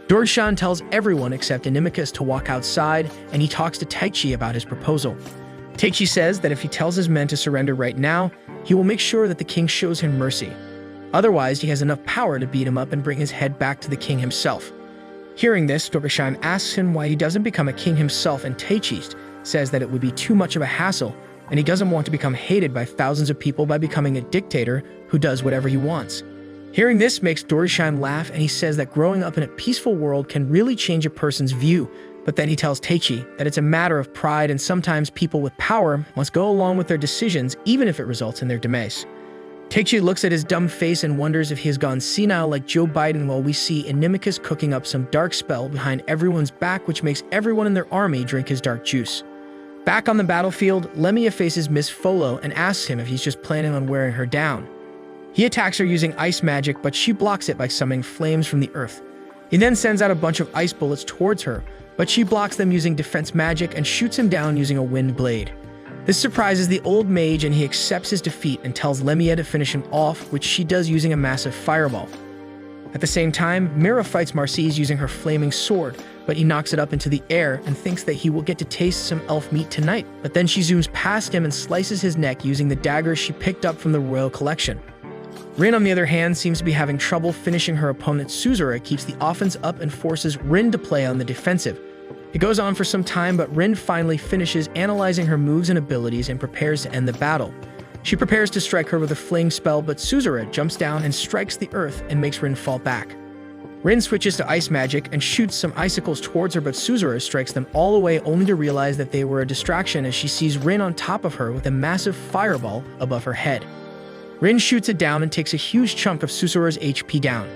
Dorshan tells everyone except Inimicus to walk outside, and he talks to Teichi about his proposal. Teichi says that if he tells his men to surrender right now, he will make sure that the king shows him mercy. Otherwise, he has enough power to beat him up and bring his head back to the king himself. Hearing this, Dorshan asks him why he doesn't become a king himself, and Teichi says that it would be too much of a hassle, and he doesn't want to become hated by thousands of people by becoming a dictator who does whatever he wants. Hearing this makes Dorshan laugh, and he says that growing up in a peaceful world can really change a person's view, but then he tells Teichi that it's a matter of pride and sometimes people with power must go along with their decisions even if it results in their demise. Teichi looks at his dumb face and wonders if he has gone senile like Joe Biden, while we see Inimicus cooking up some dark spell behind everyone's back which makes everyone in their army drink his dark juice. Back on the battlefield, Lemia faces Miss Folo and asks him if he's just planning on wearing her down. He attacks her using ice magic, but she blocks it by summoning flames from the earth. He then sends out a bunch of ice bullets towards her, but she blocks them using defense magic and shoots him down using a wind blade. This surprises the old mage, and he accepts his defeat and tells Lemia to finish him off, which she does using a massive fireball. At the same time, Mira fights Marcise using her flaming sword, but he knocks it up into the air and thinks that he will get to taste some elf meat tonight, but then she zooms past him and slices his neck using the dagger she picked up from the royal collection. Rin, on the other hand, seems to be having trouble finishing her opponent. Suzura keeps the offense up and forces Rin to play on the defensive. It goes on for some time, but Rin finally finishes analyzing her moves and abilities and prepares to end the battle. She prepares to strike her with a fling spell, but Suzura jumps down and strikes the earth and makes Rin fall back. Rin switches to ice magic and shoots some icicles towards her, but Suzura strikes them all away, only to realize that they were a distraction as she sees Rin on top of her with a massive fireball above her head. Rin shoots it down and takes a huge chunk of Suzura's HP down.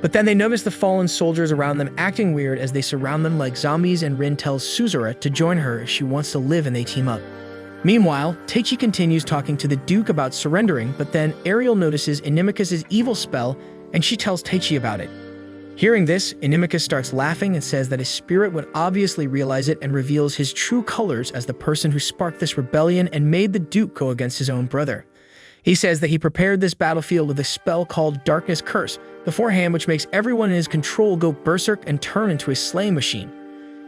But then they notice the fallen soldiers around them acting weird as they surround them like zombies, and Rin tells Suzura to join her if she wants to live, and they team up. Meanwhile, Teichi continues talking to the Duke about surrendering, but then Ariel notices Inimicus' evil spell and she tells Teichi about it. Hearing this, Inimicus starts laughing and says that his spirit would obviously realize it and reveals his true colors as the person who sparked this rebellion and made the Duke go against his own brother. He says that he prepared this battlefield with a spell called Darkness Curse beforehand, which makes everyone in his control go berserk and turn into a slaying machine.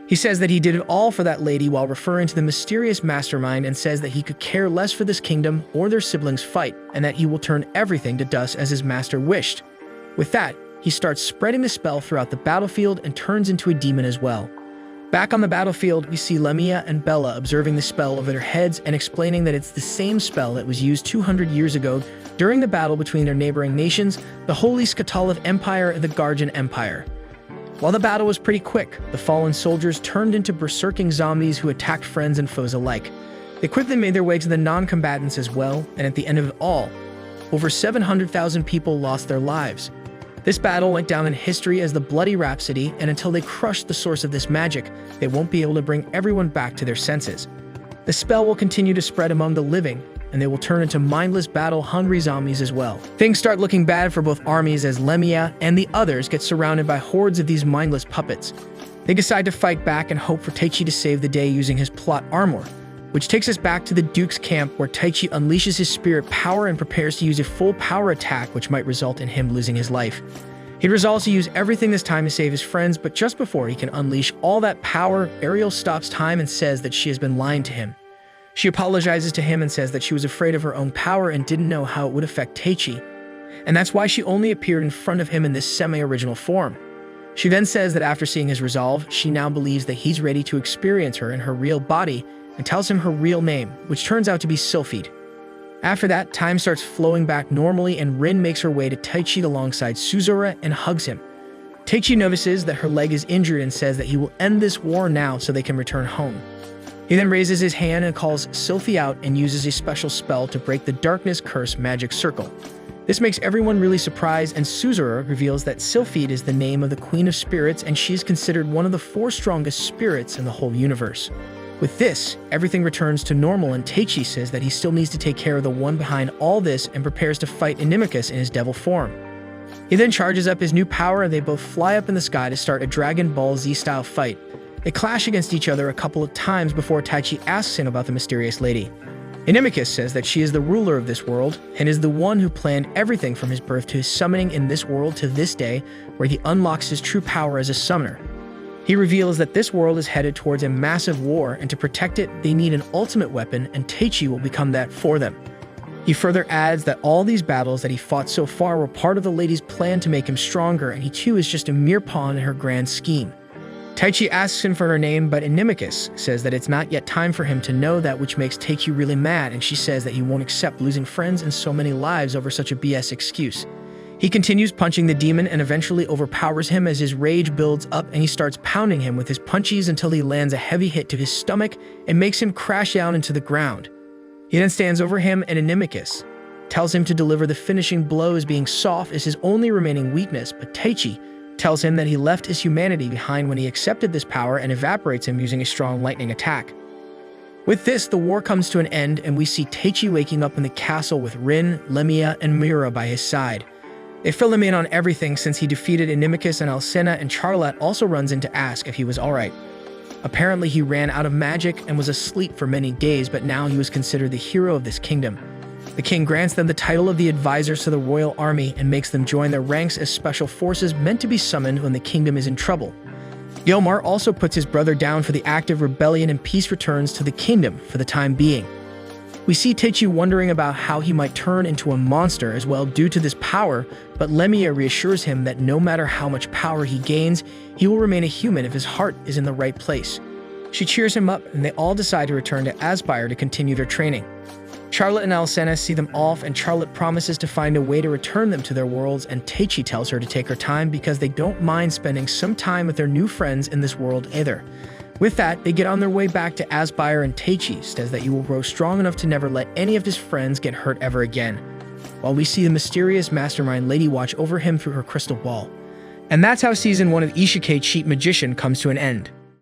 He says that he did it all for that lady while referring to the mysterious mastermind, and says that he could care less for this kingdom or their siblings' fight, and that he will turn everything to dust as his master wished. With that, he starts spreading the spell throughout the battlefield and turns into a demon as well. Back on the battlefield, we see Lemia and Bella observing the spell over their heads and explaining that it's the same spell that was used 200 years ago during the battle between their neighboring nations, the Holy Skatalav Empire and the Guardian Empire. While the battle was pretty quick, the fallen soldiers turned into berserking zombies who attacked friends and foes alike. They quickly made their way to the non-combatants as well, and at the end of it all, over 700,000 people lost their lives. This battle went down in history as the Bloody Rhapsody, and until they crush the source of this magic, they won't be able to bring everyone back to their senses. The spell will continue to spread among the living, and they will turn into mindless battle-hungry zombies as well. Things start looking bad for both armies as Lemia and the others get surrounded by hordes of these mindless puppets. They decide to fight back and hope for Teichi to save the day using his plot armor, which takes us back to the Duke's camp, where Teichi unleashes his spirit power and prepares to use a full power attack which might result in him losing his life. He resolves to use everything this time to save his friends, but just before he can unleash all that power, Ariel stops time and says that she has been lying to him. She apologizes to him and says that she was afraid of her own power and didn't know how it would affect Teichi, and that's why she only appeared in front of him in this semi-original form. She then says that after seeing his resolve, she now believes that he's ready to experience her in her real body, and tells him her real name, which turns out to be Sylphide. After that, time starts flowing back normally, and Rin makes her way to Teichi alongside Suzura and hugs him. Teichi notices that her leg is injured and says that he will end this war now so they can return home. He then raises his hand and calls Sylphie out and uses a special spell to break the Darkness Curse magic circle. This makes everyone really surprised, and Suzura reveals that Sylphide is the name of the Queen of Spirits, and she is considered one of the 4 strongest spirits in the whole universe. With this, everything returns to normal, and Teichi says that he still needs to take care of the one behind all this and prepares to fight Inimicus in his devil form. He then charges up his new power, and they both fly up in the sky to start a Dragon Ball Z-style fight. They clash against each other a couple of times before Taichi asks him about the mysterious lady. Inimicus says that she is the ruler of this world and is the one who planned everything from his birth to his summoning in this world to this day, where he unlocks his true power as a summoner. He reveals that this world is headed towards a massive war, and to protect it, they need an ultimate weapon, and Taichi will become that for them. He further adds that all these battles that he fought so far were part of the lady's plan to make him stronger, and he too is just a mere pawn in her grand scheme. Taichi asks him for her name, but Inimicus says that it's not yet time for him to know that, which makes Taichi really mad, and she says that he won't accept losing friends and so many lives over such a BS excuse. He continues punching the demon and eventually overpowers him as his rage builds up, and he starts pounding him with his punchies until he lands a heavy hit to his stomach and makes him crash down into the ground. He then stands over him, and Inimicus tells him to deliver the finishing blows, being soft is his only remaining weakness, but Taichi tells him that he left his humanity behind when he accepted this power and evaporates him using a strong lightning attack. With this, the war comes to an end, and we see Taichi waking up in the castle with Rin, Lemia, and Mira by his side. They fill him in on everything since he defeated Inimicus and Alcena, and Charlotte also runs in to ask if he was alright. Apparently he ran out of magic and was asleep for many days, but now he was considered the hero of this kingdom. The king grants them the title of the advisors to the royal army and makes them join their ranks as special forces meant to be summoned when the kingdom is in trouble. Gilmar also puts his brother down for the act of rebellion, and peace returns to the kingdom for the time being. We see Taichi wondering about how he might turn into a monster as well due to this power, but Lemia reassures him that no matter how much power he gains, he will remain a human if his heart is in the right place. She cheers him up, and they all decide to return to Aspire to continue their training. Charlotte and Alcena see them off, and Charlotte promises to find a way to return them to their worlds, and Taichi tells her to take her time because they don't mind spending some time with their new friends in this world either. With that, they get on their way back to Aspire, and Taichi says that he will grow strong enough to never let any of his friends get hurt ever again, while we see the mysterious mastermind lady watch over him through her crystal ball. And that's how Season 1 of Isekai Cheat Magician comes to an end.